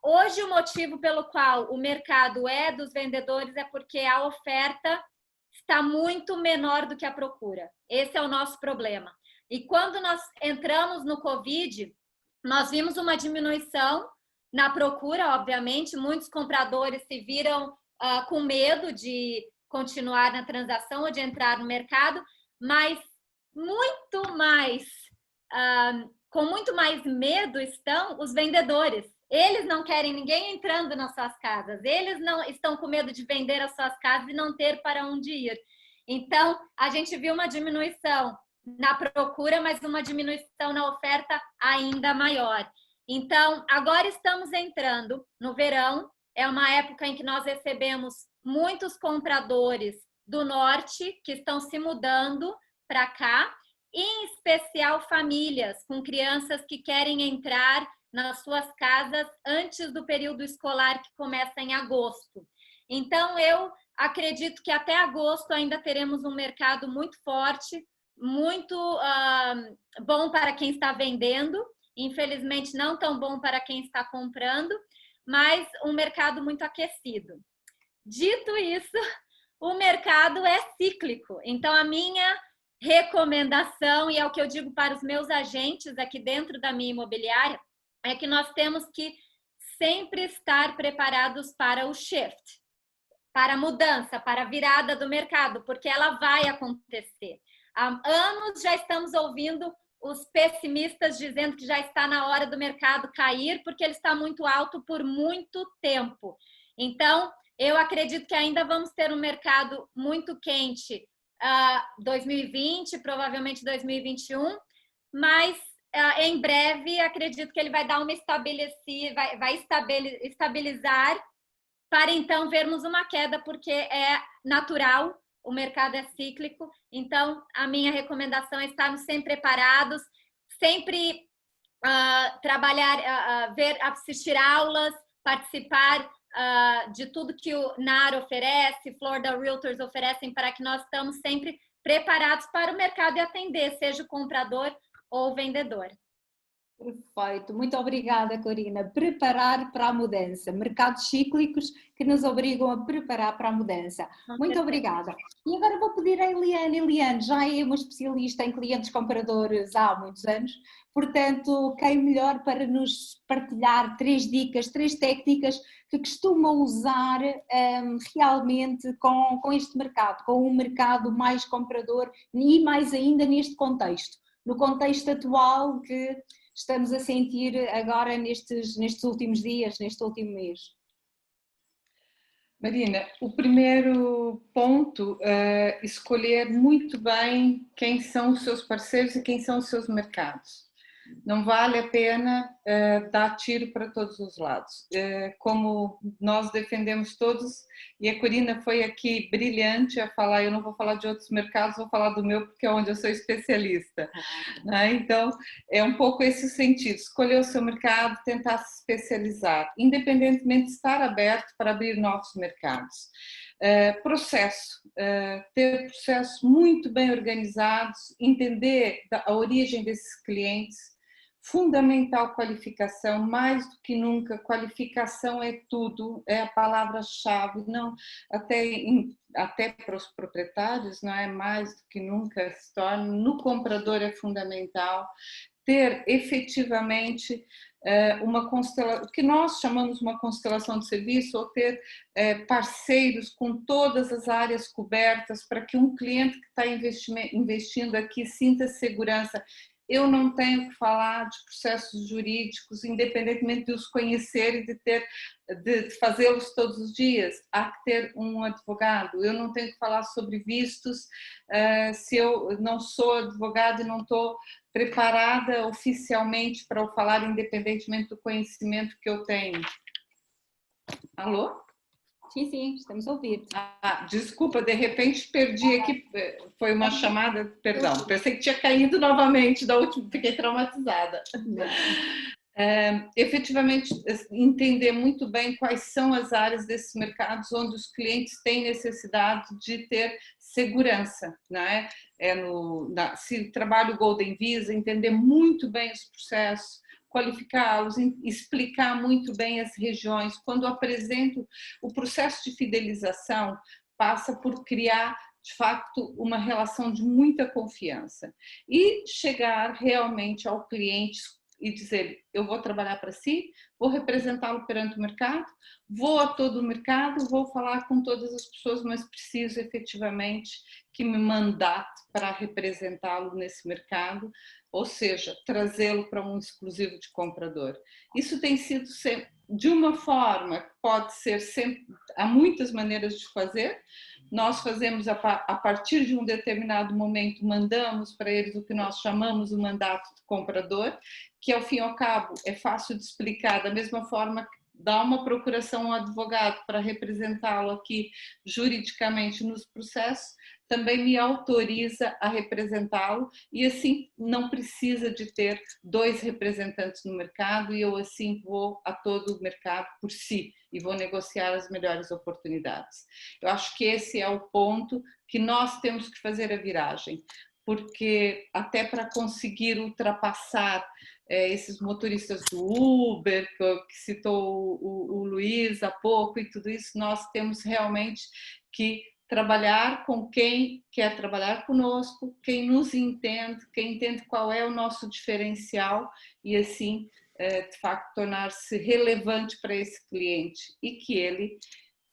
Hoje, o motivo pelo qual o mercado é dos vendedores é porque a oferta está muito menor do que a procura. Esse é o nosso problema. E quando nós entramos no Covid, nós vimos uma diminuição na procura, obviamente. Muitos compradores se viram com medo de continuar na transação ou de entrar no mercado, mas com muito mais medo estão os vendedores. Eles não querem ninguém entrando nas suas casas. Eles não estão com medo de vender as suas casas e não ter para onde ir. Então, a gente viu uma diminuição na procura, mas uma diminuição na oferta ainda maior. Então, agora estamos entrando no verão. É uma época em que nós recebemos muitos compradores do norte que estão se mudando para cá, em especial famílias com crianças que querem entrar nas suas casas antes do período escolar, que começa em agosto. Então, eu acredito que até agosto ainda teremos um mercado muito forte muito bom para quem está vendendo, infelizmente não tão bom para quem está comprando, mas um mercado muito aquecido. Dito isso, o mercado é cíclico, então a minha recomendação, e é o que eu digo para os meus agentes aqui dentro da minha imobiliária, é que nós temos que sempre estar preparados para o shift, para a mudança, para a virada do mercado, porque ela vai acontecer. Há anos já estamos ouvindo os pessimistas dizendo que já está na hora do mercado cair, porque ele está muito alto por muito tempo. Então, eu acredito que ainda vamos ter um mercado muito quente 2020, provavelmente 2021, mas em breve acredito que ele vai dar uma vai estabilizar para então vermos uma queda, porque é natural, o mercado é cíclico. Então, a minha recomendação é estarmos sempre preparados, sempre trabalhar, assistir aulas, participar de tudo que o NAR oferece, Florida Realtors oferecem, para que nós estamos sempre preparados para o mercado e atender, seja o comprador ou o vendedor. Perfeito, muito obrigada, Corina. Preparar para a mudança, mercados cíclicos que nos obrigam a preparar para a mudança. Muito obrigada. E agora vou pedir a Eliane. Eliane já é uma especialista em clientes compradores há muitos anos, portanto, quem melhor para nos partilhar 3 dicas, 3 técnicas que costuma usar realmente com este mercado, com um mercado mais comprador e mais ainda neste contexto, no contexto atual que estamos a sentir agora nestes últimos dias, neste último mês? Marina, o primeiro ponto é escolher muito bem quem são os seus parceiros e quem são os seus mercados. Não vale a pena dar tiro para todos os lados. Como nós defendemos todos, e a Corina foi aqui brilhante a falar, eu não vou falar de outros mercados, vou falar do meu, porque é onde eu sou especialista. Né? Então, é um pouco esse o sentido, escolher o seu mercado, tentar se especializar, independentemente de estar aberto para abrir novos mercados. Processo, ter processos muito bem organizados, entender a origem desses clientes, fundamental qualificação, mais do que nunca, qualificação é tudo, é a palavra-chave, não, até para os proprietários, não é mais do que nunca se torna, no comprador é fundamental, ter efetivamente uma constelação, o que nós chamamos uma constelação de serviço, ou ter parceiros com todas as áreas cobertas, para que um cliente que está investindo aqui sinta segurança. Eu não tenho que falar de processos jurídicos, independentemente de os conhecer e de fazê-los todos os dias. Há que ter um advogado. Eu não tenho que falar sobre vistos se eu não sou advogada e não estou preparada oficialmente para o falar, independentemente do conhecimento que eu tenho. Alô? Sim, sim, estamos a ouvir. Desculpa, de repente perdi aqui, foi uma chamada, perdão, pensei que tinha caído novamente da última, fiquei traumatizada. Efetivamente, entender muito bem quais são as áreas desses mercados onde os clientes têm necessidade de ter segurança, né? Se trabalha o Golden Visa, entender muito bem os processos, qualificá-los, explicar muito bem as regiões. Quando apresento o processo de fidelização, passa por criar, de facto, uma relação de muita confiança e chegar realmente ao cliente e dizer, eu vou trabalhar para si, vou representá-lo perante o mercado, vou a todo o mercado, vou falar com todas as pessoas, mas preciso efetivamente que me mandate para representá-lo nesse mercado, ou seja, trazê-lo para um exclusivo de comprador. Isso tem sido sempre, de uma forma que pode ser sempre, há muitas maneiras de fazer. Nós fazemos a partir de um determinado momento, mandamos para eles o que nós chamamos o mandato de comprador, que ao fim e ao cabo é fácil de explicar, da mesma forma que dá uma procuração ao advogado para representá-lo aqui juridicamente nos processos, também me autoriza a representá-lo e assim não precisa de ter 2 representantes no mercado e eu assim vou a todo o mercado por si e vou negociar as melhores oportunidades. Eu acho que esse é o ponto que nós temos que fazer a viragem. porque até para conseguir ultrapassar esses motoristas do Uber, que citou o Luiz há pouco, e tudo isso, nós temos realmente que trabalhar com quem quer trabalhar conosco, quem nos entende, quem entende qual é o nosso diferencial e assim, de facto, tornar-se relevante para esse cliente e que ele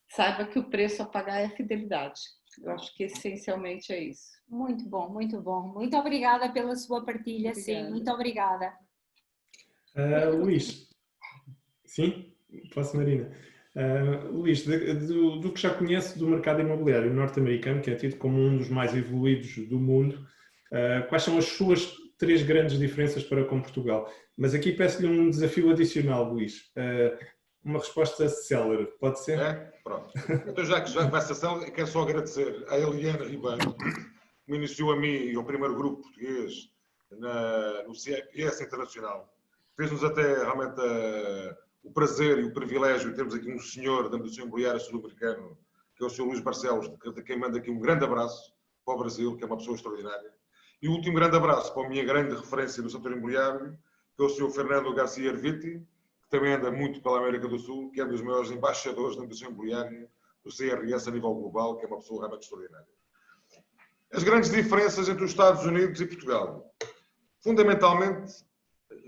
saiba que o preço a pagar é a fidelidade. Eu acho que essencialmente é isso. Muito bom, muito bom. Muito obrigada pela sua partilha, Obrigada. sim, muito obrigada. Luís, sim? Posso, Marina? Luís, do que já conhece do mercado imobiliário norte-americano, que é tido como um dos mais evoluídos do mundo, quais são as suas 3 grandes diferenças para com Portugal? Mas aqui peço-lhe um desafio adicional, Luís. Uma resposta célere, pode ser? É? Pronto. Então, já que vai ser célere, quero só agradecer à Eliana Ribeiro, que me iniciou a mim e ao primeiro grupo português no CIPS Internacional. Fez-nos até realmente o prazer e o privilégio de termos aqui um senhor da mediação imobiliária sul-americano, que é o Sr. Luís Barcelos, de quem manda aqui um grande abraço para o Brasil, que é uma pessoa extraordinária. E o último grande abraço para a minha grande referência no setor imobiliário, que é o Sr. Fernando Garcia Erviti, que também anda muito pela América do Sul, que é um dos maiores embaixadores da mediação imobiliária do CRS a nível global, que é uma pessoa realmente extraordinária. As grandes diferenças entre os Estados Unidos e Portugal, fundamentalmente,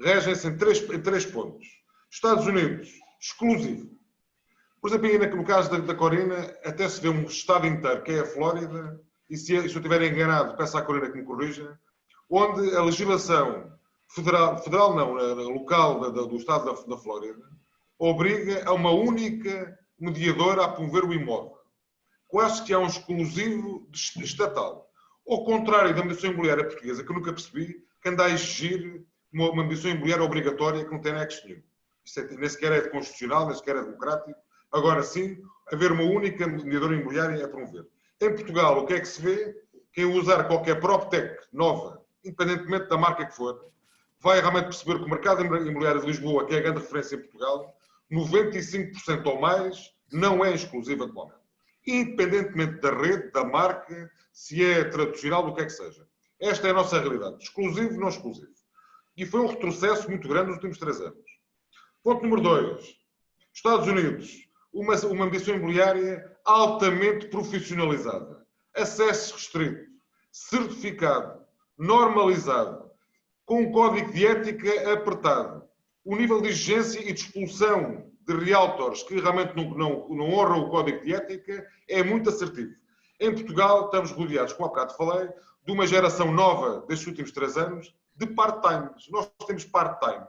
regem-se em três pontos. Estados Unidos, exclusivo. Por exemplo, no caso da Corina, até se vê um estado inteiro, que é a Flórida, e se eu estiver enganado, peço à Corina que me corrija, onde a legislação federal não, local do estado da Flórida, obriga a uma única mediadora a promover o imóvel. Quase que há um exclusivo estatal. Ao contrário da mediação imobiliária portuguesa, que eu nunca percebi, que anda a exigir uma mediação imobiliária obrigatória que não tem nexo nenhum. Isso nem sequer é constitucional, nem sequer é democrático. Agora sim, haver uma única mediadora imobiliária a promover. Em Portugal, o que é que se vê? Quem usar qualquer PropTech nova, independentemente da marca que for, vai realmente perceber que o mercado imobiliário de Lisboa, que é a grande referência em Portugal, 95% ou mais não é exclusivo atualmente. Independentemente da rede, da marca, se é tradicional, do que é que seja. Esta é a nossa realidade. Exclusivo, não exclusivo. E foi um retrocesso muito grande nos últimos 3 anos. Ponto número 2. Estados Unidos. Uma mediação imobiliária altamente profissionalizada. Acesso restrito. Certificado. Normalizado. Com um código de ética apertado. O nível de exigência e de expulsão de realtors que realmente não honram o código de ética é muito assertivo. Em Portugal estamos rodeados, como há bocado falei, de uma geração nova destes últimos 3 anos de part-times. Nós temos part-times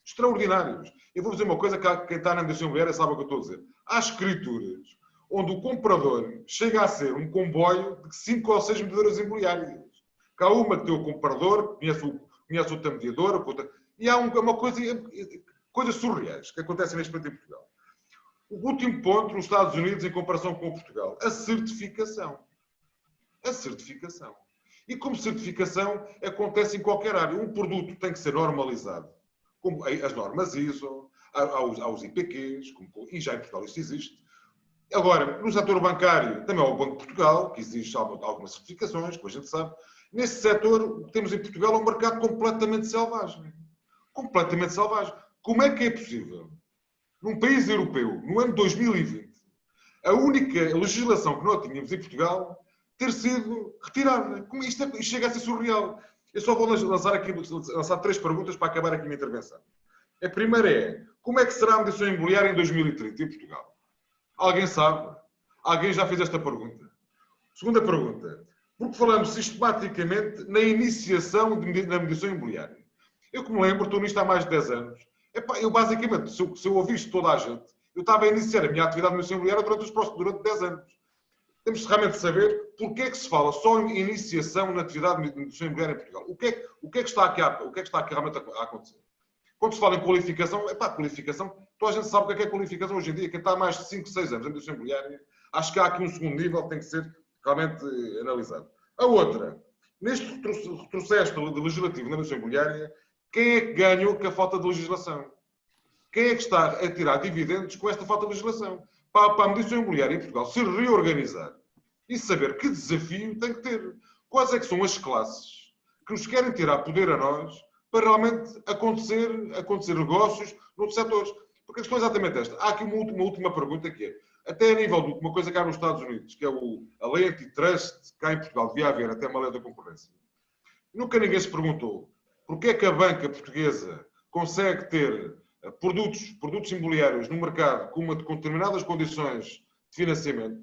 extraordinários. Eu vou dizer uma coisa que quem está na mediação imobiliária sabe o que eu estou a dizer. Há escrituras onde o comprador chega a ser um comboio de 5 ou 6 mediadoras imobiliárias. Que há uma que tem o comprador, conhece outra mediadora, e há uma coisas surreais que acontecem neste momento em Portugal. O último ponto, nos Estados Unidos, em comparação com Portugal, a certificação. A certificação. E como certificação acontece em qualquer área. Um produto tem que ser normalizado. Como as normas ISO, aos IPQs, e já em Portugal isto existe. Agora, no setor bancário, também há o Banco de Portugal, que exige algumas certificações, que a gente sabe. Nesse setor, o que temos em Portugal é um mercado completamente selvagem. Completamente selvagem. Como é que é possível, num país europeu, no ano 2020, a única legislação que nós tínhamos em Portugal ter sido retirada? Isto chega a ser surreal. Eu só vou lançar 3 perguntas para acabar aqui a minha intervenção. A primeira é, como é que será a mediação imobiliária em 2030 em Portugal? Alguém sabe? Alguém já fez esta pergunta? Segunda pergunta, porque falamos sistematicamente na iniciação da mediação imobiliária. Eu, como lembro, estou nisto há mais de 10 anos. Eu, basicamente, se eu ouvisse toda a gente, eu estava a iniciar a minha atividade de mediação imobiliária durante 10 anos. Temos realmente de saber porque é que se fala só em iniciação na atividade de mediação imobiliária em Portugal. O que é que está aqui realmente a acontecer? Quando se fala em qualificação, qualificação, toda a gente sabe o que é qualificação hoje em dia. Quem está há mais de 5, 6 anos em mediação imobiliária, acho que há aqui um segundo nível que tem que ser realmente analisado. A outra, neste retrocesso legislativo na mediação imobiliária, quem é que ganhou com a falta de legislação? Quem é que está a tirar dividendos com esta falta de legislação? Para a mediação imobiliária em Portugal se reorganizar e saber que desafio tem que ter. Quais é que são as classes que nos querem tirar poder a nós para realmente acontecer negócios noutros setores. Porque a questão é exatamente esta. Há aqui uma última pergunta que é, até a nível de uma coisa que há nos Estados Unidos, que é a lei antitrust, cá em Portugal devia haver até uma lei da concorrência. Nunca ninguém se perguntou porque é que a banca portuguesa consegue ter produtos imobiliários no mercado com determinadas condições de financiamento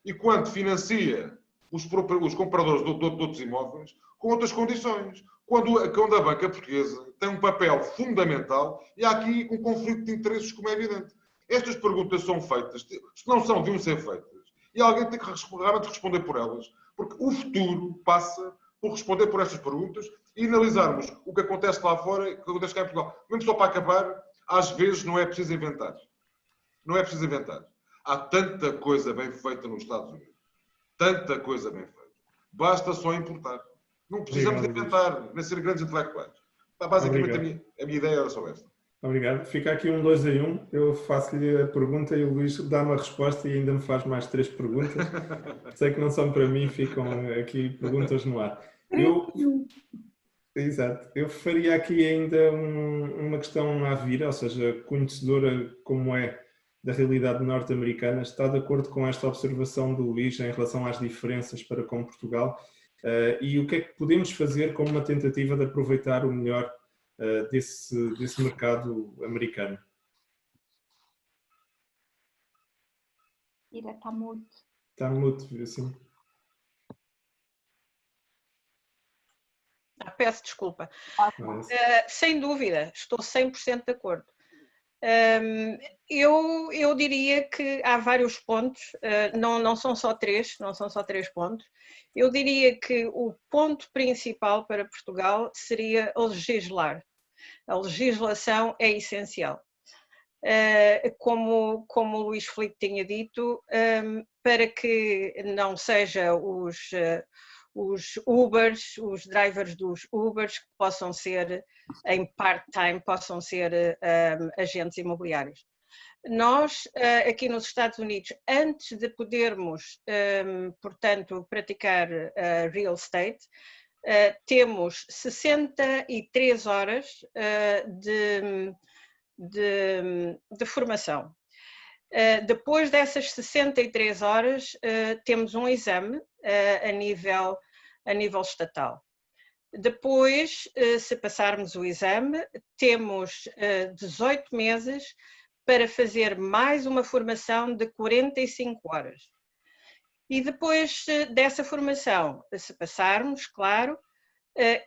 e quando financia os compradores de outros imóveis com outras condições. Quando a banca portuguesa tem um papel fundamental e há aqui um conflito de interesses, como é evidente. Estas perguntas são feitas, se não são, deviam ser feitas. E alguém tem que realmente responder por elas, porque o futuro passa por responder por estas perguntas e analisarmos o que acontece lá fora e o que acontece cá em Portugal. Mesmo só para acabar, às vezes não é preciso inventar. Não é preciso inventar. Há tanta coisa bem feita nos Estados Unidos. Tanta coisa bem feita. Basta só importar. Não precisamos inventar, nem ser grandes intelectuais. Basicamente, a minha ideia era só esta. Obrigado. Fica aqui um 2 em 1. Eu faço-lhe a pergunta e o Luís dá-me a resposta e ainda me faz mais 3 perguntas. Sei que não são para mim, ficam aqui perguntas no ar. Exato. Eu faria aqui ainda uma questão à vir, ou seja, conhecedora como é da realidade norte-americana, está de acordo com esta observação do Luís em relação às diferenças para com Portugal e o que é que podemos fazer como uma tentativa de aproveitar o melhor desse mercado americano? Ira, está mudo. Está mudo, assim. Peço desculpa. Sem dúvida, estou 100% de acordo. Eu diria que há vários pontos, não são só três pontos. Eu diria que o ponto principal para Portugal seria legislar. A legislação é essencial. Como o Luís Filipe tinha dito, para que não seja os Ubers, os drivers dos Ubers, que possam ser em part-time, possam ser agentes imobiliários. Nós, aqui nos Estados Unidos, antes de podermos, portanto, praticar real estate, temos 63 horas de formação. Depois dessas 63 horas, temos um exame a nível estatal. Depois, se passarmos o exame, temos 18 meses para fazer mais uma formação de 45 horas. E depois dessa formação, se passarmos, claro,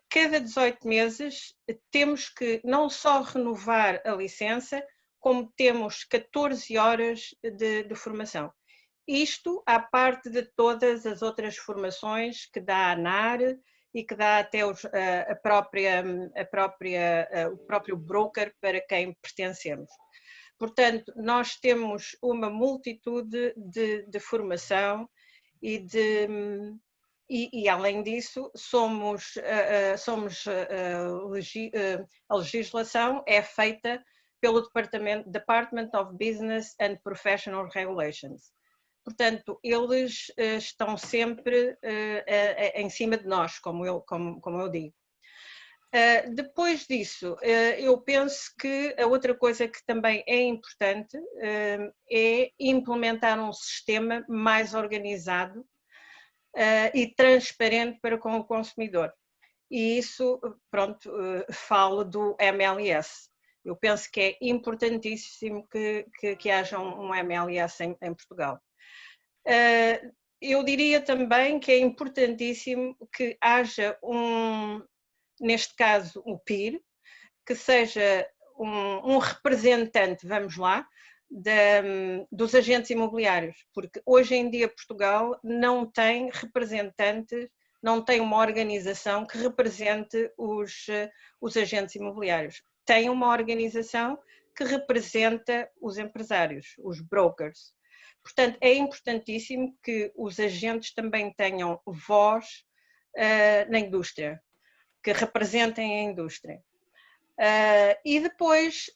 cada 18 meses temos que não só renovar a licença, como temos 14 horas de formação. Isto à parte de todas as outras formações que dá a ANAR e que dá até o próprio broker para quem pertencemos. Portanto, nós temos uma multitude de formação e além disso, a legislação é feita pelo Department of Business and Professional Relations. Portanto, eles estão sempre em cima de nós, como eu digo. Depois disso, eu penso que a outra coisa que também é importante é implementar um sistema mais organizado e transparente para com o consumidor. E isso, pronto, falo do MLS. Eu penso que é importantíssimo que haja um MLS em Portugal. Eu diria também que é importantíssimo que haja neste caso, o PIR, que seja um representante, vamos lá, dos agentes imobiliários, porque hoje em dia Portugal não tem representantes, não tem uma organização que represente os agentes imobiliários. Tem uma organização que representa os empresários, os brokers. Portanto, é importantíssimo que os agentes também tenham voz na indústria, que representem a indústria. E depois,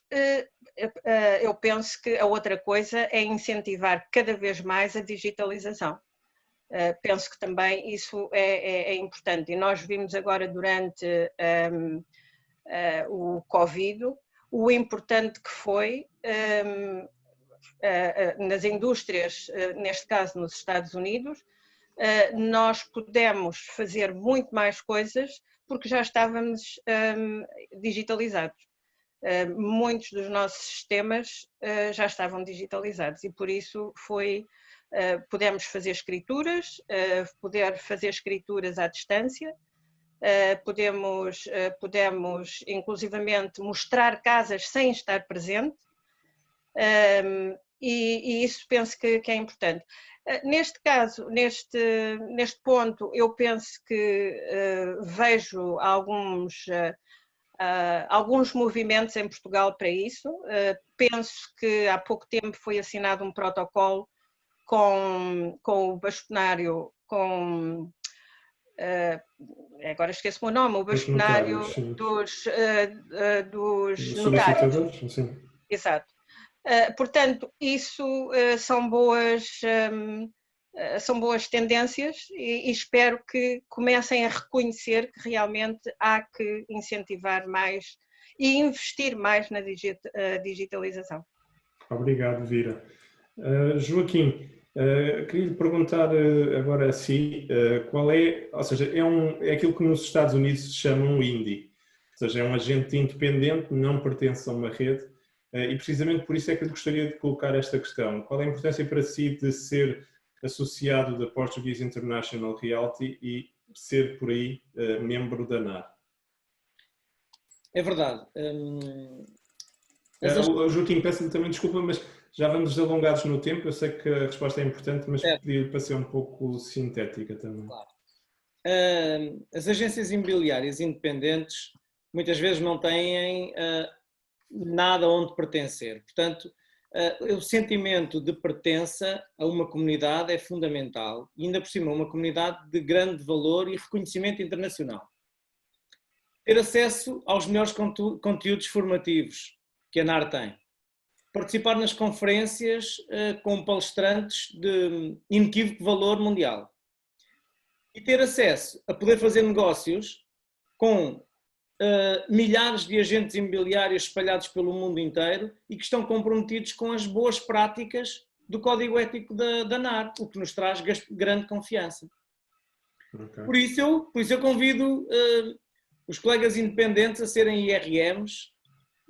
eu penso que a outra coisa é incentivar cada vez mais a digitalização. Penso que também isso é importante. E nós vimos agora durante o Covid o importante que foi nas indústrias, neste caso nos Estados Unidos, nós pudemos fazer muito mais coisas porque já estávamos digitalizados. Muitos dos nossos sistemas já estavam digitalizados e por isso pudemos fazer escrituras, poder fazer escrituras à distância, podemos inclusivamente mostrar casas sem estar presente, e isso penso que é importante. Neste caso, neste ponto, eu penso que vejo alguns movimentos em Portugal para isso. Penso que há pouco tempo foi assinado um protocolo com o bastonário, agora esqueço-me o nome, o bastonário dos notários. Sim. Exato. Portanto, isso são boas tendências e espero que comecem a reconhecer que realmente há que incentivar mais e investir mais na digitalização. Obrigado, Vira. Joaquim, queria lhe perguntar agora a si, ou seja, é aquilo que nos Estados Unidos se chama um indie, ou seja, é um agente independente, não pertence a uma rede, e precisamente por isso é que eu gostaria de colocar esta questão. Qual é a importância para si de ser associado da Portuguese International Realty e ser por aí membro da NAR? É verdade. Joaquim, peço-lhe também desculpa, mas já vamos alongados no tempo. Eu sei que a resposta é importante, mas pedi-lhe para ser um pouco sintética também. Claro. As agências imobiliárias independentes muitas vezes não têm nada onde pertencer. Portanto, o sentimento de pertença a uma comunidade é fundamental e ainda por cima uma comunidade de grande valor e reconhecimento internacional. Ter acesso aos melhores conteúdos formativos que a NAR tem. Participar nas conferências com palestrantes de inequívoco valor mundial. E ter acesso a poder fazer negócios com milhares de agentes imobiliários espalhados pelo mundo inteiro e que estão comprometidos com as boas práticas do Código Ético da NAR, o que nos traz grande confiança. Okay. Por isso eu convido os colegas independentes a serem IRMs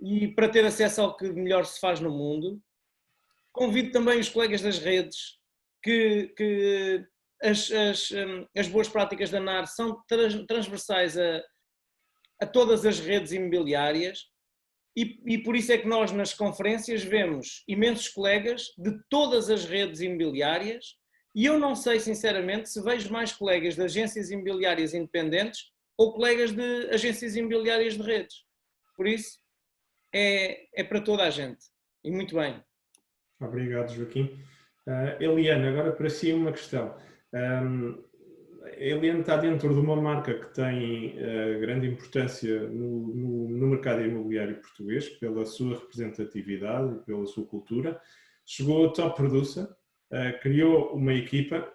e para ter acesso ao que melhor se faz no mundo. Convido também os colegas das redes que as boas práticas da NAR são transversais a todas as redes imobiliárias e por isso é que nós nas conferências vemos imensos colegas de todas as redes imobiliárias e eu não sei sinceramente se vejo mais colegas de agências imobiliárias independentes ou colegas de agências imobiliárias de redes. Por isso é para toda a gente e muito bem. Obrigado, Joaquim. Eliane, agora para si uma questão. A Eliane está dentro de uma marca que tem grande importância no mercado imobiliário português, pela sua representatividade, pela sua cultura. Chegou a top producer, criou uma equipa,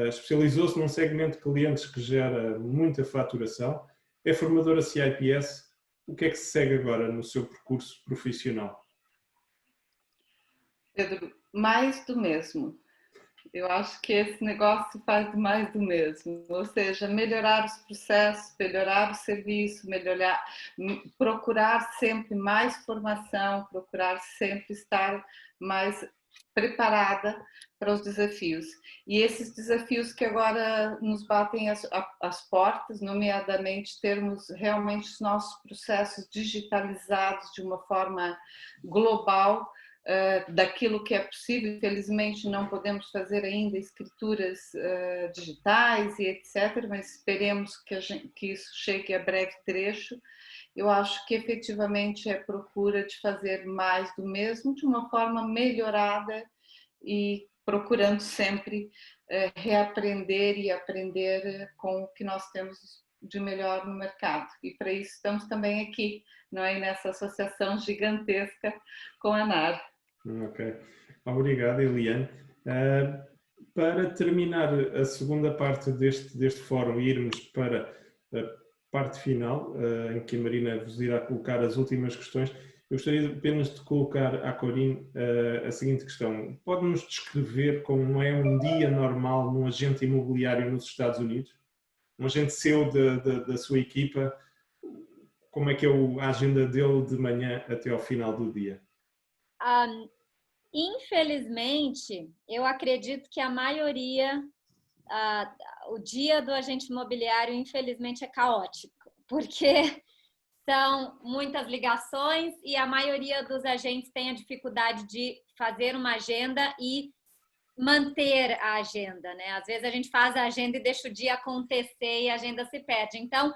especializou-se num segmento de clientes que gera muita faturação, é formadora CIPS. O que é que se segue agora no seu percurso profissional? Pedro, mais do mesmo. Eu acho que esse negócio faz mais do mesmo, ou seja, melhorar os processos, melhorar o serviço, procurar sempre mais formação, procurar sempre estar mais preparada para os desafios. E esses desafios que agora nos batem as portas, nomeadamente termos realmente os nossos processos digitalizados de uma forma global, daquilo que é possível. Infelizmente não podemos fazer ainda escrituras digitais e etc, mas esperemos que isso chegue a breve trecho. Eu acho que efetivamente é procura de fazer mais do mesmo de uma forma melhorada e procurando sempre reaprender e aprender com o que nós temos de melhor no mercado. E para isso estamos também aqui, não é? Nessa associação gigantesca com a NAR. Ok. Obrigado, Eliane. para terminar a segunda parte deste fórum e irmos para a parte final, em que a Marina vos irá colocar as últimas questões, eu gostaria apenas de colocar à Corinne a seguinte questão. Pode-nos descrever como é um dia normal num agente imobiliário nos Estados Unidos? Um agente seu, da sua equipa, como é que é a agenda dele de manhã até ao final do dia? Infelizmente, eu acredito que a maioria, o dia do agente imobiliário, infelizmente, é caótico, porque são muitas ligações e a maioria dos agentes tem a dificuldade de fazer uma agenda e manter a agenda, né? Às vezes a gente faz a agenda e deixa o dia acontecer e a agenda se perde. Então,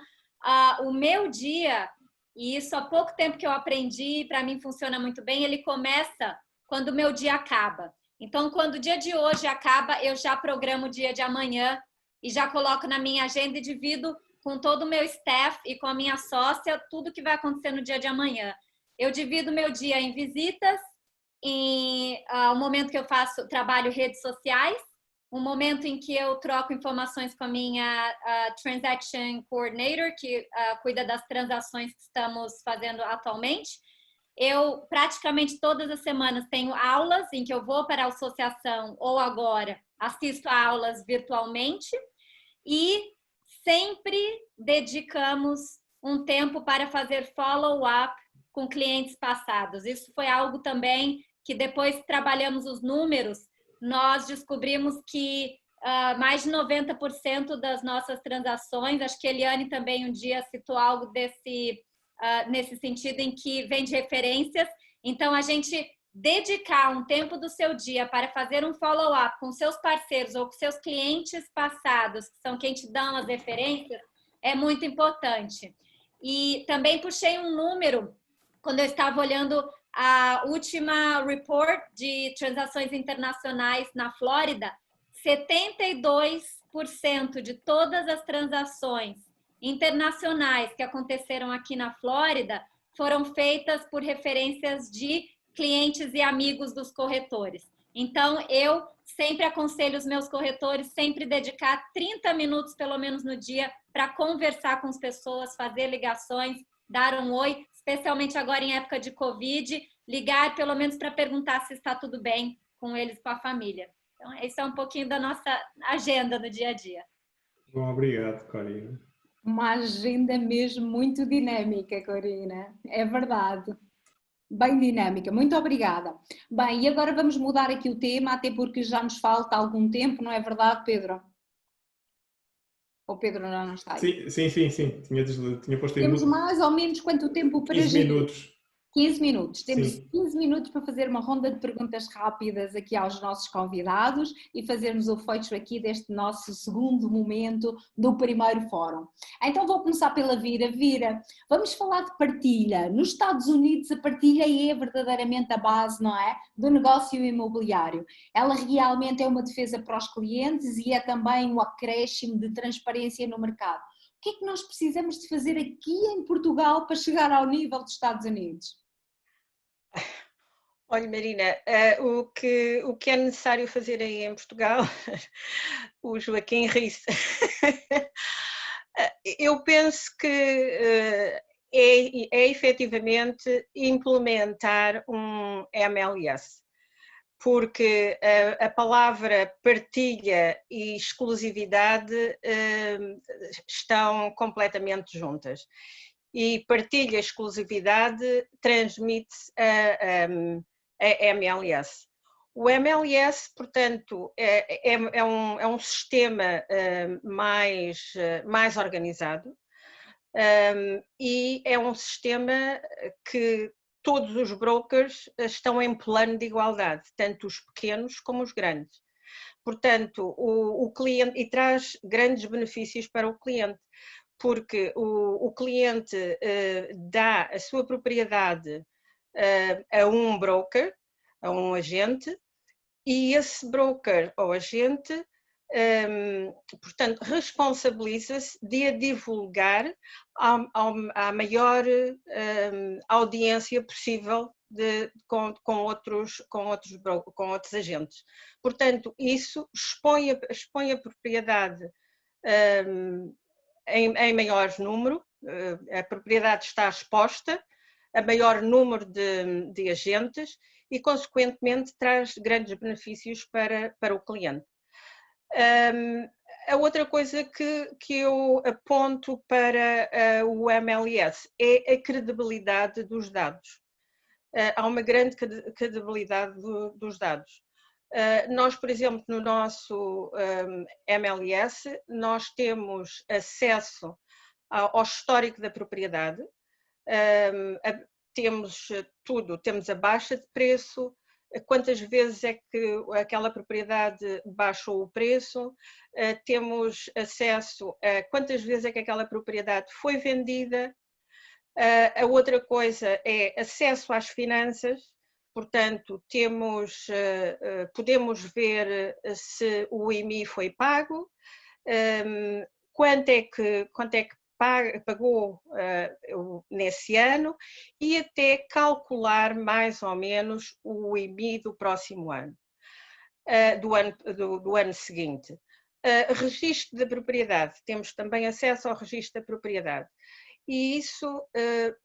o meu dia, e isso há pouco tempo que eu aprendi, para mim funciona muito bem, ele começa quando o meu dia acaba. Então, quando o dia de hoje acaba, eu já programo o dia de amanhã e já coloco na minha agenda e divido com todo o meu staff e com a minha sócia tudo que vai acontecer no dia de amanhã. Eu divido meu dia em visitas, em o momento que eu trabalho redes sociais, um momento em que eu troco informações com a minha Transaction Coordinator, que cuida das transações que estamos fazendo atualmente. Eu, praticamente todas as semanas, tenho aulas em que eu vou para a associação ou agora assisto a aulas virtualmente e sempre dedicamos um tempo para fazer follow-up com clientes passados. Isso foi algo também que depois que trabalhamos os números, nós descobrimos que mais de 90% das nossas transações, acho que Eliane também um dia citou algo nesse sentido, em que vem de referências. Então, a gente dedicar um tempo do seu dia para fazer um follow-up com seus parceiros ou com seus clientes passados, que são quem te dão as referências, é muito importante. E também puxei um número, quando eu estava olhando a última report de transações internacionais na Flórida, 72% de todas as transações internacionais que aconteceram aqui na Flórida foram feitas por referências de clientes e amigos dos corretores. Então, eu sempre aconselho os meus corretores sempre dedicar 30 minutos, pelo menos no dia, para conversar com as pessoas, fazer ligações, dar um oi, especialmente agora em época de Covid, ligar pelo menos para perguntar se está tudo bem com eles, com a família. Então, esse é um pouquinho da nossa agenda no dia a dia. Bom, obrigado, Corinne. Uma agenda mesmo muito dinâmica, Corinne. É verdade. Bem dinâmica, muito obrigada. Bem, e agora vamos mudar aqui o tema, até porque já nos falta algum tempo, não é verdade, Pedro? O Pedro não está aí. Sim. Tinha posto aí. Temos mais ou menos quanto tempo para 15 minutos. 15 minutos. Temos Sim. 15 minutos para fazer uma ronda de perguntas rápidas aqui aos nossos convidados e fazermos o fecho aqui deste nosso segundo momento do primeiro fórum. Então vou começar pela Vira. Vira, vamos falar de partilha. Nos Estados Unidos a partilha é verdadeiramente a base, não é? Do negócio imobiliário. Ela realmente é uma defesa para os clientes e é também um acréscimo de transparência no mercado. O que é que nós precisamos de fazer aqui em Portugal para chegar ao nível dos Estados Unidos? Olha, Marina, o que é necessário fazer aí em Portugal, o Joaquim ri-se. Eu penso que é efetivamente implementar um MLS, porque a palavra partilha e exclusividade estão completamente juntas. E partilha e exclusividade transmite a MLS. O MLS, portanto, é um sistema mais organizado e é um sistema que todos os brokers estão em plano de igualdade, tanto os pequenos como os grandes. Portanto, o cliente, e traz grandes benefícios para o cliente, porque o cliente dá a sua propriedade a um broker, a um agente, e esse broker ou agente portanto, responsabiliza-se de a divulgar à maior audiência possível com outros agentes. Portanto, isso expõe a propriedade em maior número, a propriedade está exposta a maior número de agentes e, consequentemente, traz grandes benefícios para o cliente. A outra coisa que eu aponto para o MLS é a credibilidade dos dados. Há uma grande credibilidade dos dados. Nós, por exemplo, no nosso MLS, nós temos acesso ao histórico da propriedade, temos tudo, temos a baixa de preço, quantas vezes é que aquela propriedade baixou o preço, temos acesso a quantas vezes é que aquela propriedade foi vendida. A outra coisa é acesso às finanças, portanto, podemos ver se o IMI foi pago, quanto é que pagou nesse ano e até calcular mais ou menos o IMI do próximo ano, do ano seguinte. Registro da propriedade, temos também acesso ao registro da propriedade. E isso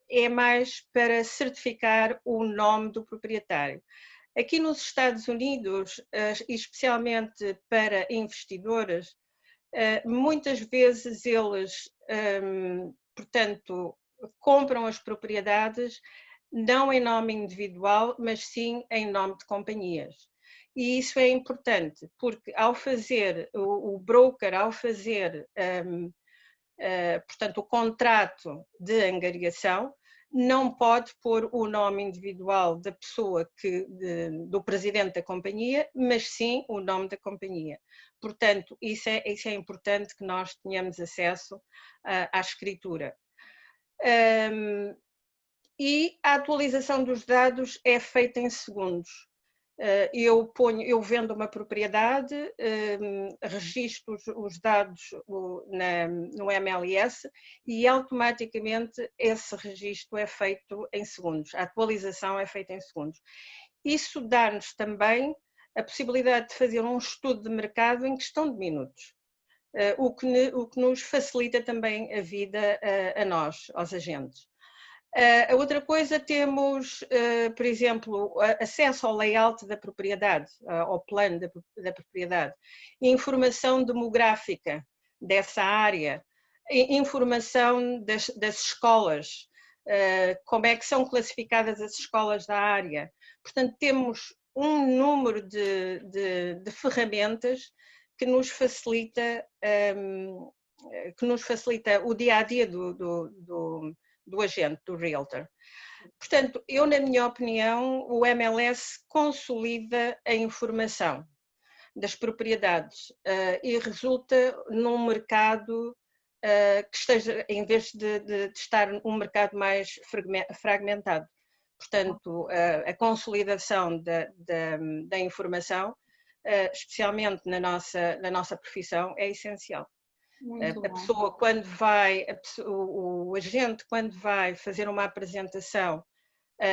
é mais para certificar o nome do proprietário. Aqui nos Estados Unidos, especialmente para investidores, muitas vezes eles, portanto, compram as propriedades não em nome individual, mas sim em nome de companhias. E isso é importante, porque ao fazer, o broker, ao fazer portanto, o contrato de angariação, não pode pôr o nome individual da pessoa do presidente da companhia, mas sim o nome da companhia. Portanto, isso é importante que nós tenhamos acesso à escritura. E a atualização dos dados é feita em segundos. Eu vendo uma propriedade, registro os dados no MLS e automaticamente esse registro é feito em segundos, a atualização é feita em segundos. Isso dá-nos também a possibilidade de fazer um estudo de mercado em questão de minutos, o que nos facilita também a vida a nós, aos agentes. A outra coisa, temos, por exemplo, acesso ao layout da propriedade, ao plano da propriedade, informação demográfica dessa área, informação das escolas, como é que são classificadas as escolas da área. Portanto, temos um número de ferramentas que nos facilita o dia-a-dia do agente, do realtor. Portanto, na minha opinião, o MLS consolida a informação das propriedades e resulta num mercado que esteja, em vez de estar um mercado mais fragmentado. Portanto, a consolidação da informação, especialmente na nossa profissão, é essencial. A pessoa, o agente, quando vai fazer uma apresentação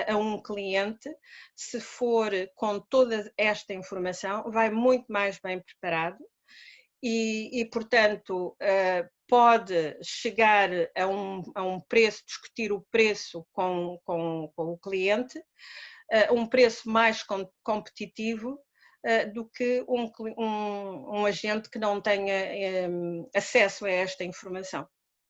a um cliente, se for com toda esta informação, vai muito mais bem preparado e portanto, pode chegar a um preço, discutir o preço com o cliente, um preço mais competitivo, do que um agente que não tenha acesso a esta informação.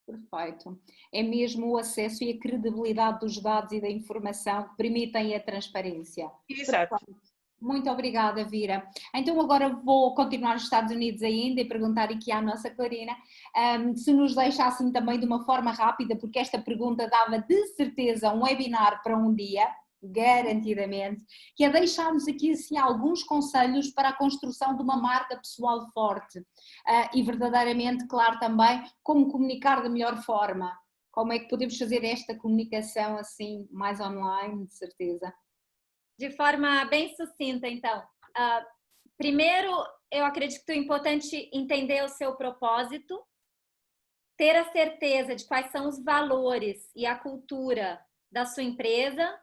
Perfeito. É mesmo o acesso e a credibilidade dos dados e da informação que permitem a transparência. Exato. Perfeito. Muito obrigada, Vira. Então agora vou continuar nos Estados Unidos ainda e perguntar aqui à nossa Clarina se nos deixa assim também de uma forma rápida, porque esta pergunta dava de certeza um webinar para um dia, garantidamente, que é deixar-nos aqui assim alguns conselhos para a construção de uma marca pessoal forte e verdadeiramente, claro, também como comunicar da melhor forma. Como é que podemos fazer esta comunicação assim mais online, de certeza? De forma bem sucinta, então. Primeiro, eu acredito que é importante entender o seu propósito, ter a certeza de quais são os valores e a cultura da sua empresa,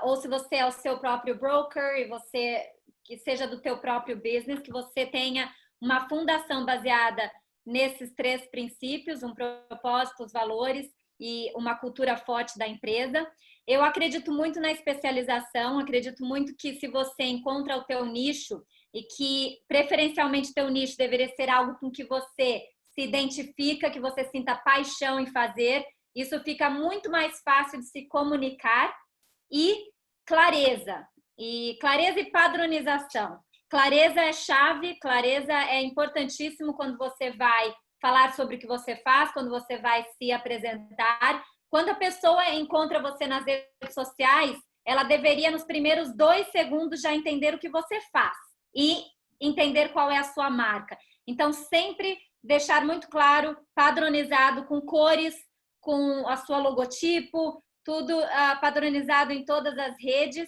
ou se você é o seu próprio broker e você que seja do teu próprio business, que você tenha uma fundação baseada nesses 3 princípios, um propósito, os valores e uma cultura forte da empresa. Eu acredito muito na especialização, acredito muito que se você encontra o teu nicho e que preferencialmente teu nicho deveria ser algo com que você se identifica, que você sinta paixão em fazer, isso fica muito mais fácil de se comunicar. E clareza e padronização. Clareza é chave, clareza é importantíssimo quando você vai falar sobre o que você faz, quando você vai se apresentar. Quando a pessoa encontra você nas redes sociais, ela deveria nos primeiros 2 segundos já entender o que você faz e entender qual é a sua marca. Então, sempre deixar muito claro, padronizado, com cores, com a sua logotipo, tudo padronizado em todas as redes.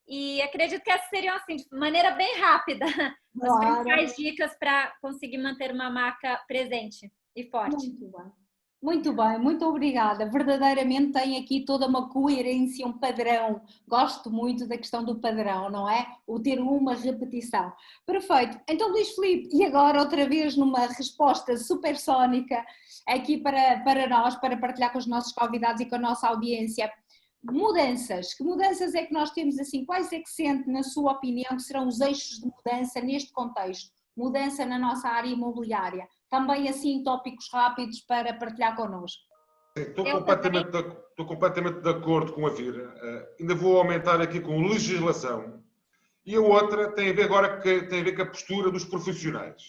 E acredito que essas seriam, assim, de maneira bem rápida, as principais dicas para conseguir manter uma marca presente e forte. Muito bem. Muito bem, muito obrigada. Verdadeiramente tem aqui toda uma coerência, um padrão. Gosto muito da questão do padrão, não é? O ter uma repetição. Perfeito. Então, Luís Filipe, e agora outra vez numa resposta supersónica aqui para nós, para partilhar com os nossos convidados e com a nossa audiência. Mudanças. Que mudanças é que nós temos assim? Quais é que sente, na sua opinião, que serão os eixos de mudança neste contexto? Mudança na nossa área imobiliária. Também assim tópicos rápidos para partilhar connosco. Estou completamente de acordo com a Vira. Ainda vou aumentar aqui com legislação. E a outra tem a ver agora com a postura dos profissionais.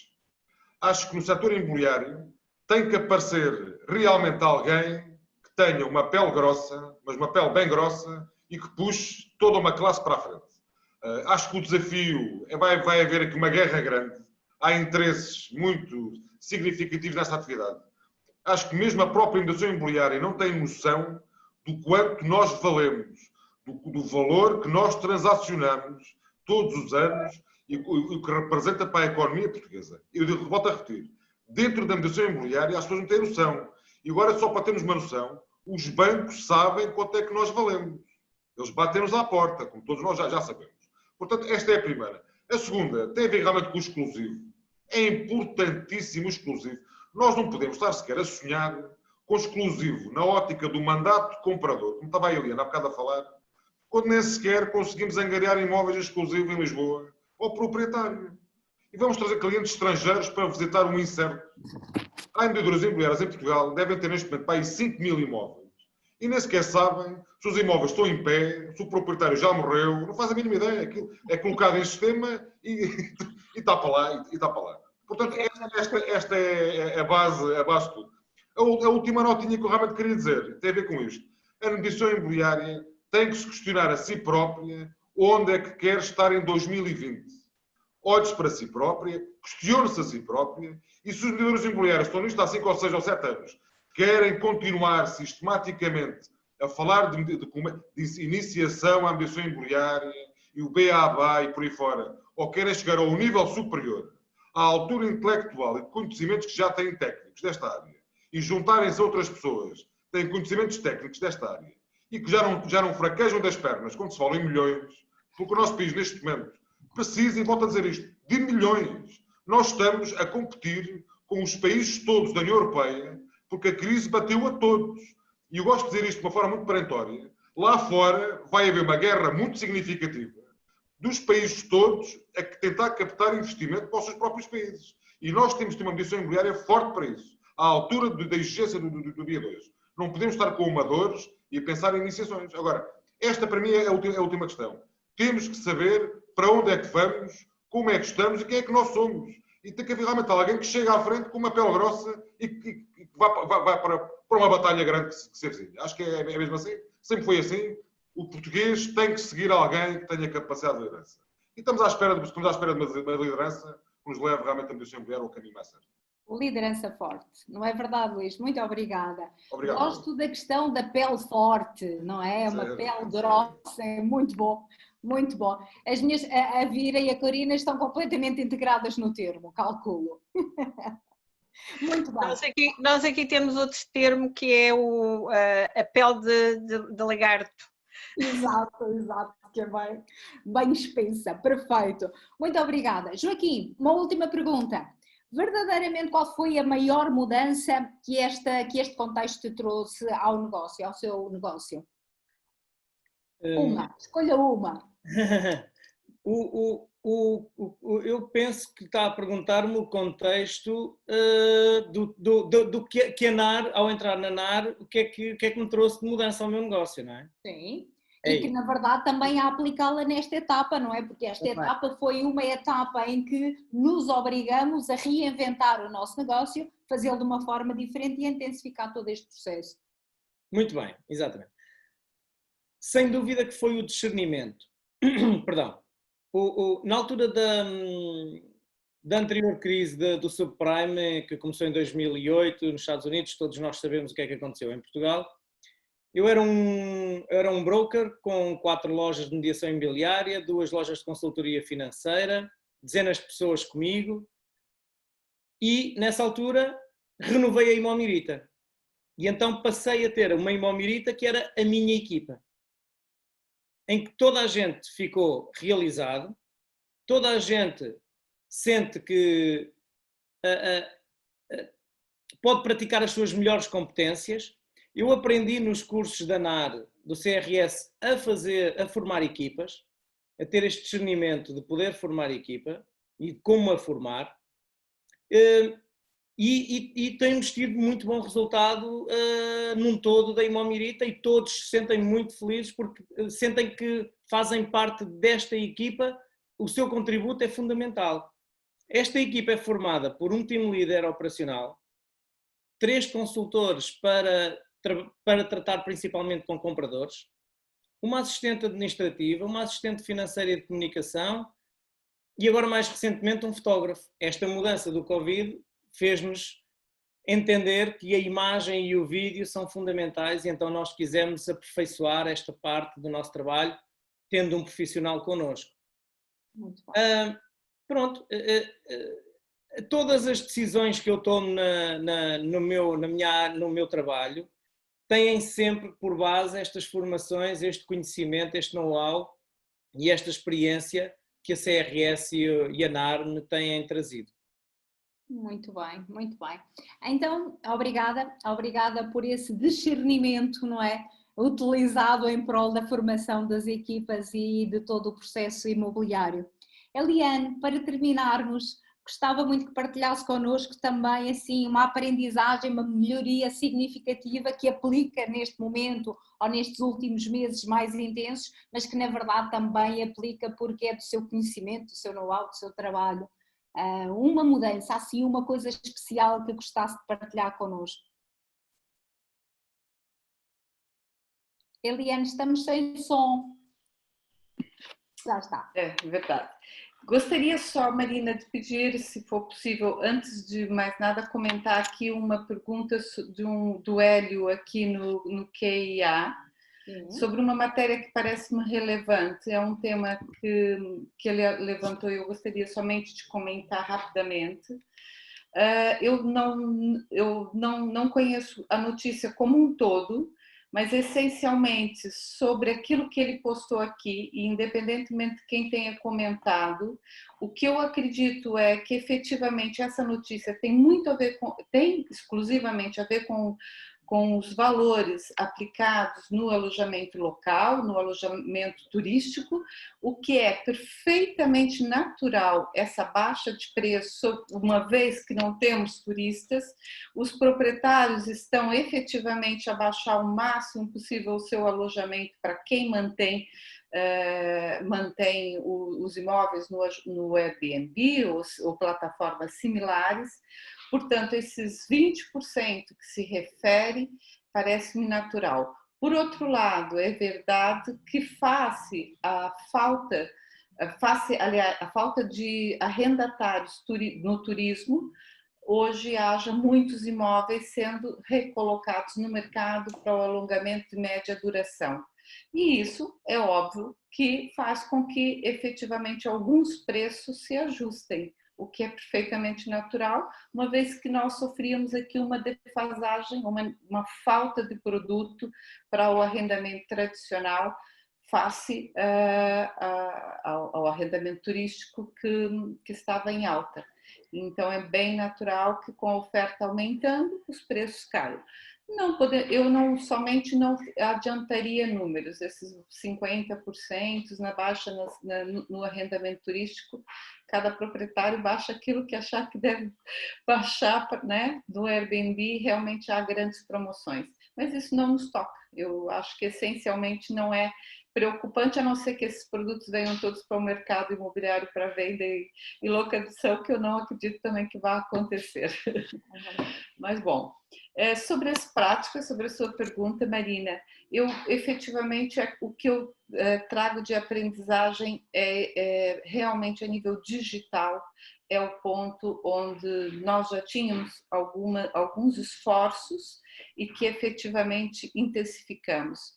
Acho que no setor imobiliário tem que aparecer realmente alguém que tenha uma pele grossa, mas uma pele bem grossa, e que puxe toda uma classe para a frente. Acho que o desafio vai haver aqui uma guerra grande. Há interesses muito significativos nesta atividade. Acho que mesmo a própria indústria imobiliária não tem noção do quanto nós valemos, do valor que nós transacionamos todos os anos e o que representa para a economia portuguesa. Eu volto a repetir, dentro da indústria imobiliária as pessoas não têm noção. E agora, só para termos uma noção, os bancos sabem quanto é que nós valemos. Eles batem-nos à porta, como todos nós já sabemos. Portanto, esta é a primeira. A segunda tem a ver realmente com o exclusivo. É importantíssimo o exclusivo. Nós não podemos estar sequer a sonhar com exclusivo na ótica do mandato comprador, como estava a Eliana há bocado a falar, quando nem sequer conseguimos angariar imóveis exclusivos em Lisboa ou proprietário. E vamos trazer clientes estrangeiros para visitar um incerto. Há empreendedoras imobiliárias em Portugal, devem ter neste momento para aí 5 mil imóveis. E nem sequer sabem se os imóveis estão em pé, se o proprietário já morreu, não faz a mínima ideia. Aquilo é colocado em sistema e está para lá. Portanto, esta é a base de tudo. A última notinha que eu realmente queria dizer tem a ver com isto. A indústria imobiliária tem que se questionar a si própria onde é que quer estar em 2020. Olhe-se para si própria, questione-se a si própria, e se os vendedores imobiliários estão nisto há 5 ou 6 ou 7 anos, querem continuar sistematicamente a falar de iniciação à ambição imobiliária e o BABA e por aí fora, ou querem chegar ao nível superior, à altura intelectual e de conhecimentos que já têm técnicos desta área, e juntarem-se a outras pessoas que têm conhecimentos técnicos desta área, e que já não fraquejam das pernas quando se fala em milhões, porque o nosso país neste momento precisa, e volto a dizer isto, de milhões. Nós estamos a competir com os países todos da União Europeia, porque a crise bateu a todos. E eu gosto de dizer isto de uma forma muito perentória. Lá fora vai haver uma guerra muito significativa dos países todos a tentar captar investimento para os seus próprios países. E nós temos de ter uma mediação imobiliária forte para isso, à altura da exigência do dia 2. Não podemos estar com amadores e a pensar em iniciações. Agora, esta para mim é a última questão. Temos que saber para onde é que vamos, como é que estamos e quem é que nós somos. E tem que haver realmente alguém que chega à frente com uma pele grossa e que vai para uma batalha grande que se avizinha. Acho que é mesmo assim. Sempre foi assim. O português tem que seguir alguém que tenha capacidade de liderança. E estamos à espera de uma liderança que nos leve realmente a mediação imobiliária ao caminho mais certo. Liderança forte, não é verdade, Luís? Muito obrigada. Obrigado. Gosto da questão da pele forte, não é? Uma pele grossa, é muito bom, muito bom. As minhas, a Vira e a Corina estão completamente integradas no termo, calculo. Muito bem. Nós aqui temos outro termo que é a pele de lagarto. Exato, que é bem expensa, perfeito. Muito obrigada. Joaquim, uma última pergunta. Verdadeiramente, qual foi a maior mudança que este contexto te trouxe ao negócio, ao seu negócio? Escolha uma. Eu penso que está a perguntar-me o contexto do que a NAR, ao entrar na NAR, o que é que me trouxe de mudança ao meu negócio, não é? Sim. E que, na verdade, também a aplicá-la nesta etapa, não é? Porque esta etapa foi uma etapa em que nos obrigamos a reinventar o nosso negócio, fazê-lo de uma forma diferente e intensificar todo este processo. Muito bem, exatamente. Sem dúvida que foi o discernimento. Perdão. Na altura da anterior crise do subprime, que começou em 2008 nos Estados Unidos, todos nós sabemos o que é que aconteceu em Portugal. Eu era um broker com 4 lojas de mediação imobiliária, 2 lojas de consultoria financeira, dezenas de pessoas comigo e, nessa altura, renovei a Imomirita. E então passei a ter uma Imomirita que era a minha equipa, em que toda a gente ficou realizado, toda a gente sente que pode praticar as suas melhores competências. Eu aprendi nos cursos da NAR, do CRS, a formar equipas, a ter este discernimento de poder formar equipa e de como a formar. E temos tido muito bom resultado num todo da Imomirita e todos se sentem muito felizes porque sentem que fazem parte desta equipa, o seu contributo é fundamental. Esta equipa é formada por um team leader operacional, 3 consultores para tratar principalmente com compradores, uma assistente administrativa, uma assistente financeira e de comunicação e agora mais recentemente um fotógrafo. Esta mudança do Covid fez-nos entender que a imagem e o vídeo são fundamentais e então nós quisemos aperfeiçoar esta parte do nosso trabalho tendo um profissional connosco. Muito bom. Pronto, todas as decisões que eu tomo no meu trabalho têm sempre por base estas formações, este conhecimento, este know-how e esta experiência que a CRS e a NAR me têm trazido. Muito bem, muito bem. Então, obrigada por esse discernimento, não é? Utilizado em prol da formação das equipas e de todo o processo imobiliário. Eliane, para terminarmos, gostava muito que partilhasse connosco também assim uma aprendizagem, uma melhoria significativa que aplica neste momento ou nestes últimos meses mais intensos, mas que na verdade também aplica porque é do seu conhecimento, do seu know-how, do seu trabalho. Uma mudança, assim uma coisa especial que gostasse de partilhar connosco. Eliane, estamos sem som. Já está. É verdade. Gostaria só, Marina, de pedir, se for possível, antes de mais nada, comentar aqui uma pergunta do Hélio aqui no QIA, sobre uma matéria que parece-me relevante. É um tema que ele levantou e eu gostaria somente de comentar rapidamente. Eu não conheço a notícia como um todo, mas essencialmente sobre aquilo que ele postou aqui, e independentemente de quem tenha comentado, o que eu acredito é que efetivamente essa notícia tem muito a ver tem exclusivamente a ver com os valores aplicados no alojamento local, no alojamento turístico, o que é perfeitamente natural essa baixa de preço, uma vez que não temos turistas, os proprietários estão efetivamente a baixar o máximo possível o seu alojamento para quem mantém os imóveis no Airbnb ou plataformas similares. Portanto, esses 20% que se refere parece-me natural. Por outro lado, é verdade que face a falta de arrendatários no turismo, hoje haja muitos imóveis sendo recolocados no mercado para o alongamento de média duração. E isso é óbvio que faz com que efetivamente alguns preços se ajustem, o que é perfeitamente natural, uma vez que nós sofríamos aqui uma defasagem, uma falta de produto para o arrendamento tradicional face ao arrendamento turístico que estava em alta. Então é bem natural que com a oferta aumentando, os preços caiam. Eu somente não adiantaria números, esses 50% na baixa no arrendamento turístico, cada proprietário baixa aquilo que achar que deve baixar, né? Do Airbnb, realmente há grandes promoções, mas isso não nos toca. Eu acho que essencialmente não é preocupante, a não ser que esses produtos venham todos para o mercado imobiliário para venda e locação, que eu não acredito também que vá acontecer. Mas bom, sobre as práticas, sobre a sua pergunta, Marina, eu efetivamente o que eu trago de aprendizagem é realmente a nível digital, é o ponto onde nós já tínhamos alguns esforços e que efetivamente intensificamos.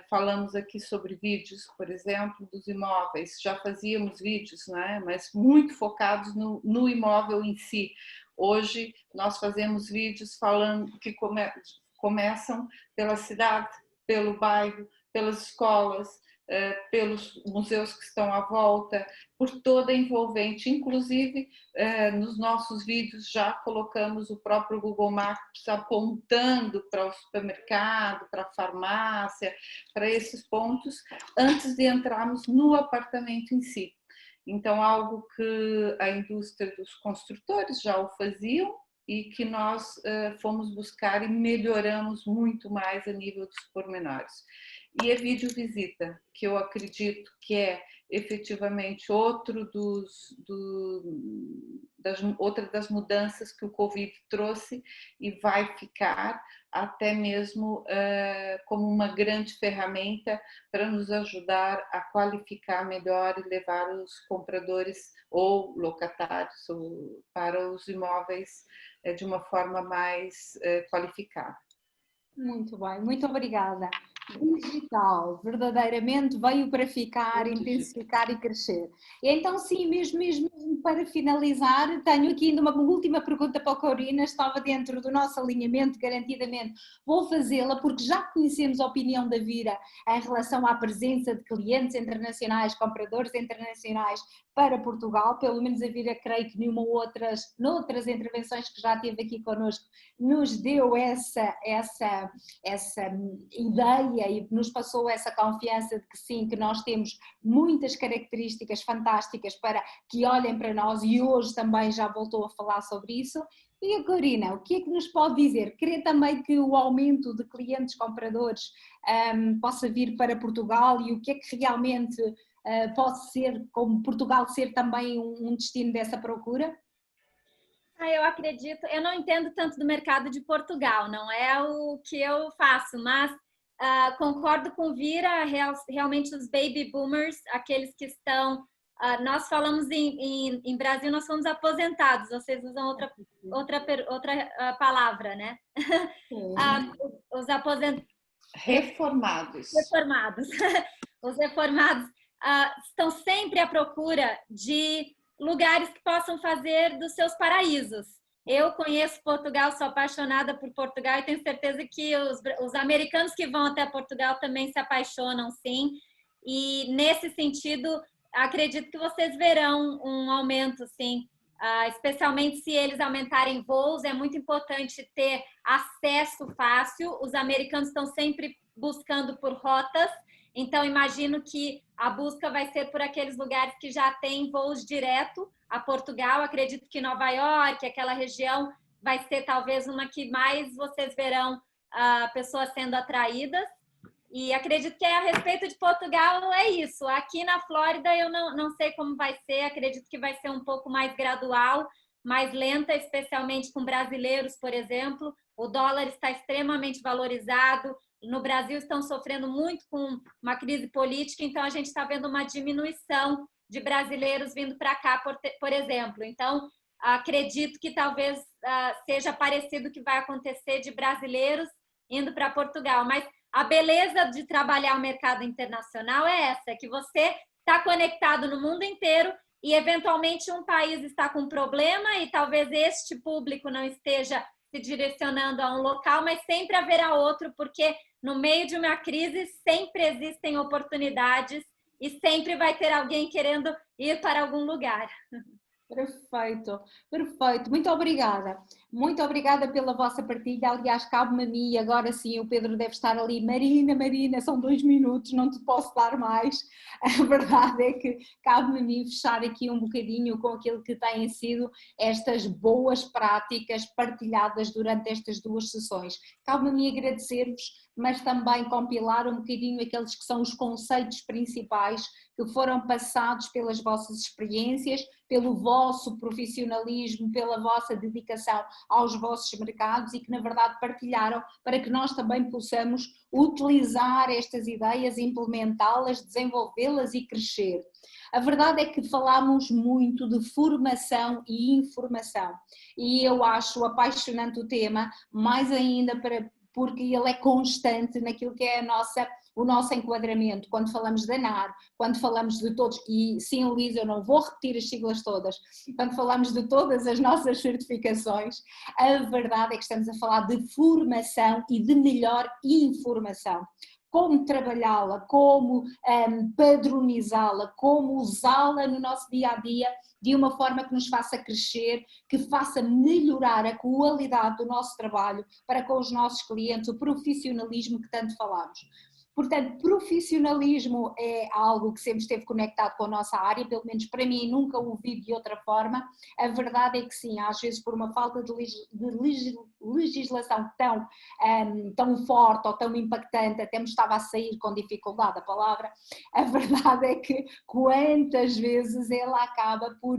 Falamos aqui sobre vídeos, por exemplo, dos imóveis, já fazíamos vídeos, né? Mas muito focados no imóvel em si. Hoje nós fazemos vídeos falando que começam pela cidade, pelo bairro, pelas escolas, pelos museus que estão à volta, por toda a envolvente. Inclusive, nos nossos vídeos já colocamos o próprio Google Maps apontando para o supermercado, para a farmácia, para esses pontos, antes de entrarmos no apartamento em si. Então, algo que a indústria dos construtores já o faziam e que nós fomos buscar e melhoramos muito mais a nível dos pormenores. E a videovisita, que eu acredito que é efetivamente outra das mudanças que o Covid trouxe e vai ficar até mesmo como uma grande ferramenta para nos ajudar a qualificar melhor e levar os compradores ou locatários para os imóveis de uma forma mais qualificada. Muito bem, muito obrigada. O digital verdadeiramente veio para ficar, intensificar e crescer. E então sim, mesmo para finalizar, tenho aqui ainda uma última pergunta para a Corina, estava dentro do nosso alinhamento, garantidamente vou fazê-la, porque já conhecemos a opinião da Vira em relação à presença de clientes internacionais, compradores internacionais para Portugal, pelo menos a Vira, creio que noutras intervenções que já teve aqui connosco, nos deu essa ideia e nos passou essa confiança de que sim, que nós temos muitas características fantásticas para que olhem para nós, e hoje também já voltou a falar sobre isso. E a Corina, o que é que nos pode dizer? Crê também que o aumento de clientes compradores possa vir para Portugal, e o que é que realmente pode ser, como Portugal ser também um destino dessa procura? Eu acredito, eu não entendo tanto do mercado de Portugal, não é o que eu faço, mas concordo com Vira, realmente os baby boomers, aqueles que estão, nós falamos em Brasil, nós somos aposentados, vocês usam outra palavra, né? Os aposentados. Reformados. Os reformados estão sempre à procura de lugares que possam fazer dos seus paraísos. Eu conheço Portugal, sou apaixonada por Portugal e tenho certeza que os americanos que vão até Portugal também se apaixonam, sim. E nesse sentido, acredito que vocês verão um aumento, sim. Especialmente se eles aumentarem voos, é muito importante ter acesso fácil. Os americanos estão sempre buscando por rotas, então imagino que a busca vai ser por aqueles lugares que já têm voos direto a Portugal. Acredito que Nova York, aquela região, vai ser talvez uma que mais vocês verão pessoas sendo atraídas. E acredito que a respeito de Portugal é isso. Aqui na Flórida eu não sei como vai ser, acredito que vai ser um pouco mais gradual, mais lenta, especialmente com brasileiros, por exemplo. O dólar está extremamente valorizado. No Brasil estão sofrendo muito com uma crise política, então a gente está vendo uma diminuição de brasileiros vindo para cá, por exemplo. Então, acredito que talvez seja parecido o que vai acontecer de brasileiros indo para Portugal. Mas a beleza de trabalhar o mercado internacional é essa, que você está conectado no mundo inteiro e, eventualmente, um país está com um problema e talvez este público não esteja se direcionando a um local, mas sempre haverá outro, porque no meio de uma crise sempre existem oportunidades e sempre vai ter alguém querendo ir para algum lugar. Perfeito, perfeito. Muito obrigada pela vossa partilha. Aliás, cabe-me a mim, agora sim o Pedro deve estar ali. Marina, são 2 minutos, não te posso dar mais. A verdade é que cabe-me a mim fechar aqui um bocadinho com aquilo que têm sido estas boas práticas partilhadas durante estas 2 sessões. Cabe-me a mim agradecer-vos, mas também compilar um bocadinho aqueles que são os conceitos principais que foram passados pelas vossas experiências, pelo vosso profissionalismo, pela vossa dedicação aos vossos mercados e que na verdade partilharam para que nós também possamos utilizar estas ideias, implementá-las, desenvolvê-las e crescer. A verdade é que falamos muito de formação e informação e eu acho apaixonante o tema, mais ainda porque ele é constante naquilo que é o nosso enquadramento, quando falamos da ANAR, quando falamos de todos, e sim, Luísa, eu não vou repetir as siglas todas, quando falamos de todas as nossas certificações, a verdade é que estamos a falar de formação e de melhor informação. Como trabalhá-la, como padronizá-la, como usá-la no nosso dia-a-dia de uma forma que nos faça crescer, que faça melhorar a qualidade do nosso trabalho para com os nossos clientes, o profissionalismo que tanto falamos. Portanto, profissionalismo é algo que sempre esteve conectado com a nossa área, pelo menos para mim nunca o vi de outra forma. A verdade é que sim, às vezes por uma falta de legislação tão forte ou tão impactante, até me estava a sair com dificuldade a palavra, a verdade é que quantas vezes ela acaba por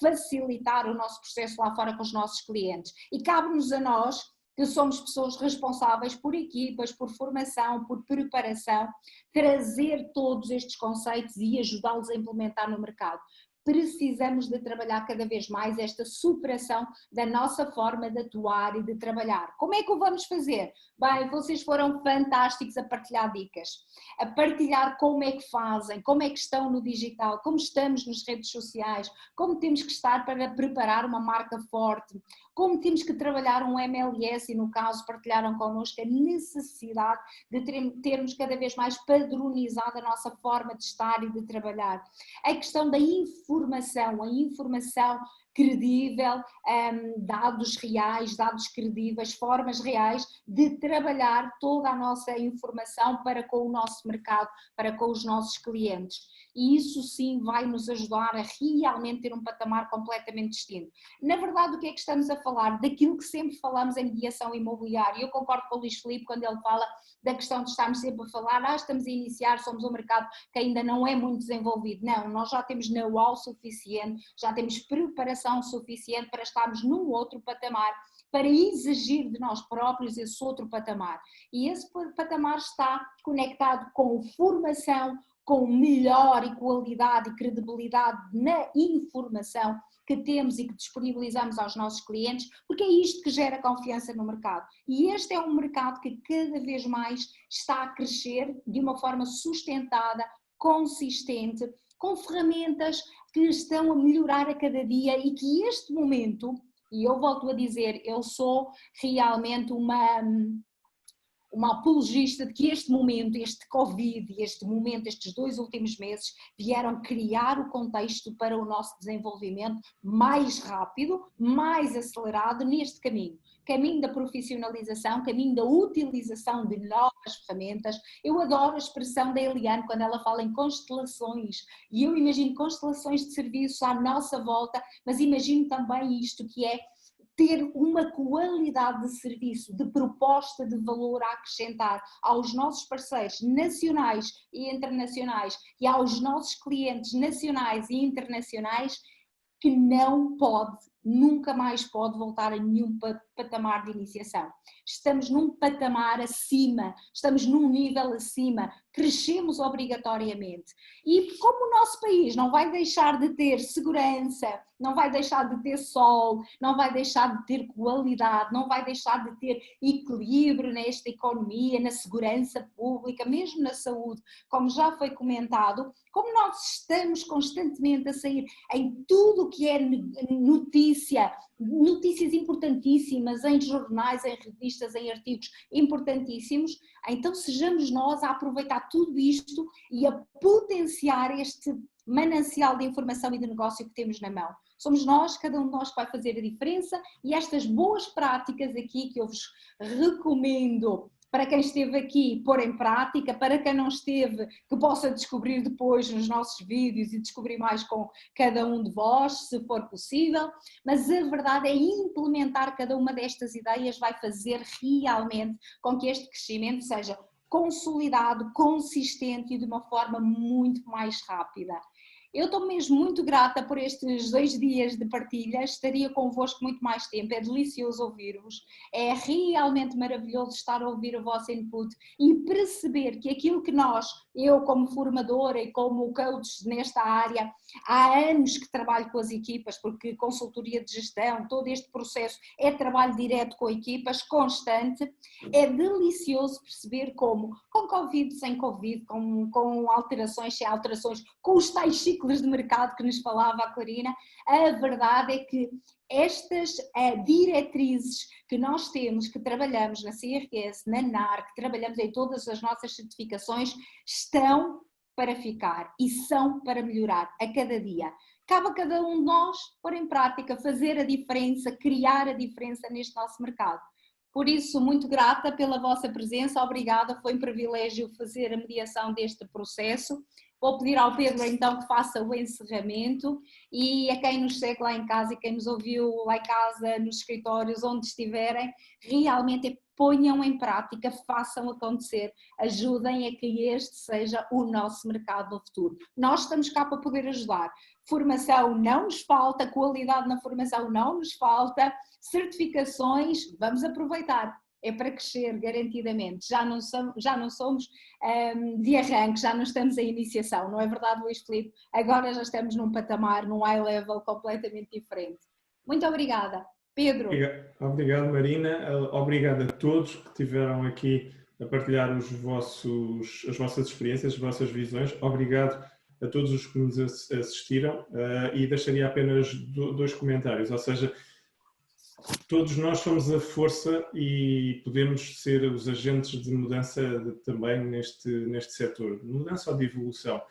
facilitar o nosso processo lá fora com os nossos clientes. E cabe-nos a nós, que somos pessoas responsáveis por equipas, por formação, por preparação, trazer todos estes conceitos e ajudá-los a implementar no mercado. Precisamos de trabalhar cada vez mais esta superação da nossa forma de atuar e de trabalhar. Como é que o vamos fazer? Bem, vocês foram fantásticos a partilhar dicas, a partilhar como é que fazem, como é que estão no digital, como estamos nas redes sociais, como temos que estar para preparar uma marca forte, como temos que trabalhar um MLS e no caso partilharam connosco a necessidade de termos cada vez mais padronizada a nossa forma de estar e de trabalhar. A questão da informação, a informação credível, dados reais, dados credíveis, formas reais de trabalhar toda a nossa informação para com o nosso mercado, para com os nossos clientes. E isso sim vai nos ajudar a realmente ter um patamar completamente distinto. Na verdade, o que é que estamos a falar? Daquilo que sempre falamos em mediação imobiliária. Eu concordo com o Luís Filipe quando ele fala da questão de estarmos sempre a falar, estamos a iniciar, somos um mercado que ainda não é muito desenvolvido. Não, nós já temos know-how suficiente, já temos preparação suficiente para estarmos num outro patamar, para exigir de nós próprios esse outro patamar. E esse patamar está conectado com formação, com melhor e qualidade e credibilidade na informação que temos e que disponibilizamos aos nossos clientes, porque é isto que gera confiança no mercado. E este é um mercado que cada vez mais está a crescer de uma forma sustentada, consistente, com ferramentas que estão a melhorar a cada dia e que este momento, e eu volto a dizer, eu sou realmente uma apologista de que este momento, este Covid e este momento, estes 2 últimos meses, vieram criar o contexto para o nosso desenvolvimento mais rápido, mais acelerado neste caminho. Caminho da profissionalização, caminho da utilização de novas ferramentas. Eu adoro a expressão da Eliane quando ela fala em constelações, e eu imagino constelações de serviços à nossa volta, mas imagino também isto que é ter uma qualidade de serviço, de proposta de valor a acrescentar aos nossos parceiros nacionais e internacionais e aos nossos clientes nacionais e internacionais que não pode nunca mais pode voltar a nenhum patamar de iniciação. Estamos num patamar acima, estamos num nível acima, crescemos obrigatoriamente. E como o nosso país não vai deixar de ter segurança, não vai deixar de ter sol, não vai deixar de ter qualidade, não vai deixar de ter equilíbrio nesta economia, na segurança pública, mesmo na saúde, como já foi comentado, como nós estamos constantemente a sair em tudo o que é notícias importantíssimas, em jornais, em revistas, em artigos importantíssimos, então sejamos nós a aproveitar tudo isto e a potenciar este manancial de informação e de negócio que temos na mão. Somos nós, cada um de nós que vai fazer a diferença, e estas boas práticas aqui que eu vos recomendo para quem esteve aqui pôr em prática, para quem não esteve que possa descobrir depois nos nossos vídeos e descobrir mais com cada um de vós, se for possível, mas a verdade é implementar cada uma destas ideias vai fazer realmente com que este crescimento seja consolidado, consistente e de uma forma muito mais rápida. Eu estou mesmo muito grata por estes 2 dias de partilha, estaria convosco muito mais tempo, é delicioso ouvir-vos, é realmente maravilhoso estar a ouvir o vosso input e perceber que aquilo que nós, eu como formadora e como coach nesta área, há anos que trabalho com as equipas, porque consultoria de gestão, todo este processo é trabalho direto com equipas, constante, é delicioso perceber como, com Covid, sem Covid, com alterações, sem alterações, com os tais ciclos de mercado que nos falava a Clarina, a verdade é que estas diretrizes que nós temos, que trabalhamos na CRS, na NAR, que trabalhamos em todas as nossas certificações, estão para ficar e são para melhorar a cada dia. Cabe a cada um de nós pôr em prática, fazer a diferença, criar a diferença neste nosso mercado. Por isso, muito grata pela vossa presença, obrigada, foi um privilégio fazer a mediação deste processo. Vou pedir ao Pedro então que faça o encerramento e a quem nos segue lá em casa e quem nos ouviu lá em casa, nos escritórios, onde estiverem, realmente ponham em prática, façam acontecer, ajudem a que este seja o nosso mercado no futuro. Nós estamos cá para poder ajudar. Formação não nos falta, qualidade na formação não nos falta, certificações, vamos aproveitar. É para crescer garantidamente, já não somos de arranque, já não estamos em iniciação, não é verdade, Luís Filipe? Agora já estamos num patamar, num high level completamente diferente. Muito obrigada. Pedro. Obrigado, Marina, obrigado a todos que estiveram aqui a partilhar as vossas experiências, as vossas visões, obrigado a todos os que nos assistiram e deixaria apenas 2 comentários, ou seja, todos nós somos a força e podemos ser os agentes de mudança também neste setor, de mudança ou de evolução.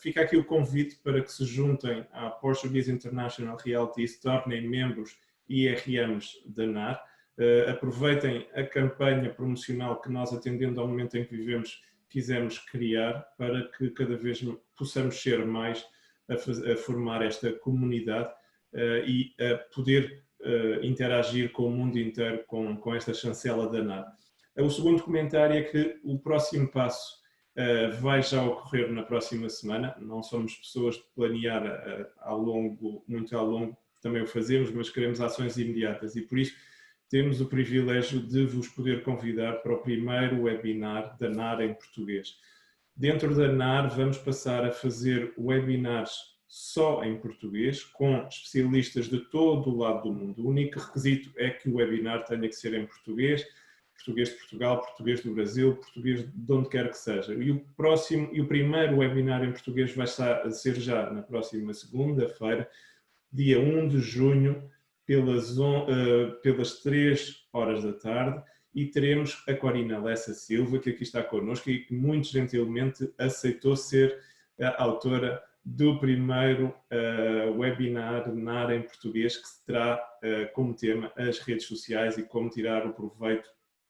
Fica aqui o convite para que se juntem à Portuguese International Realty e se tornem membros IRMs da NAR. Aproveitem a campanha promocional que nós, atendendo ao momento em que vivemos, quisemos criar para que cada vez possamos ser mais a formar esta comunidade e a poder interagir com o mundo inteiro com esta chancela da NAR. O segundo comentário é que o próximo passo vai já ocorrer na próxima semana. Não somos pessoas de planear muito ao longo, também o fazemos, mas queremos ações imediatas e por isso temos o privilégio de vos poder convidar para o primeiro webinar da NAR em português. Dentro da NAR vamos passar a fazer webinars só em português, com especialistas de todo o lado do mundo. O único requisito é que o webinar tenha que ser em português, português de Portugal, português do Brasil, português de onde quer que seja. E o primeiro webinar em português vai ser já na próxima segunda-feira, dia 1 de junho, pelas 3 horas da tarde, e teremos a Corina Lessa Silva, que aqui está connosco e que muito gentilmente aceitou ser a autora do primeiro webinar NAR em português, que terá como tema as redes sociais e como tirar o proveito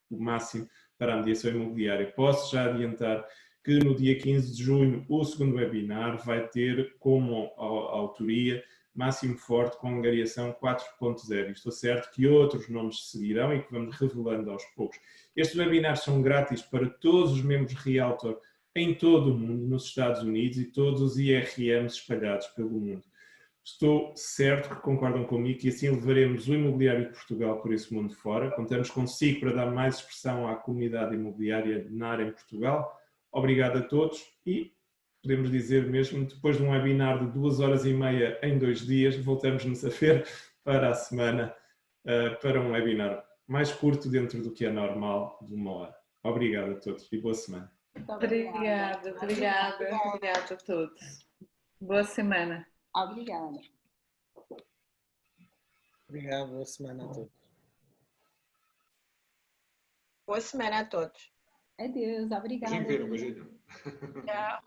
o máximo para a mediação imobiliária. Posso já adiantar que no dia 15 de junho o segundo webinar vai ter como autoria Máximo Forte com Angariação 4.0. Estou certo que outros nomes seguirão e que vamos revelando aos poucos. Estes webinars são grátis para todos os membros Realtor em todo o mundo, nos Estados Unidos e todos os IRMs espalhados pelo mundo. Estou certo que concordam comigo que assim levaremos o imobiliário de Portugal por esse mundo fora. Contamos consigo para dar mais expressão à comunidade imobiliária na área em Portugal. Obrigado a todos e podemos dizer mesmo, depois de um webinar de 2h30 em 2 dias, voltamos-nos a ver para a semana para um webinar mais curto dentro do que é normal, de 1 hora. Obrigado a todos e boa semana. Obrigada a todos. Boa semana. Obrigada. Obrigado, boa semana a todos. Boa semana a todos. Adeus, obrigada. Beijinho, beijinho. Tchau.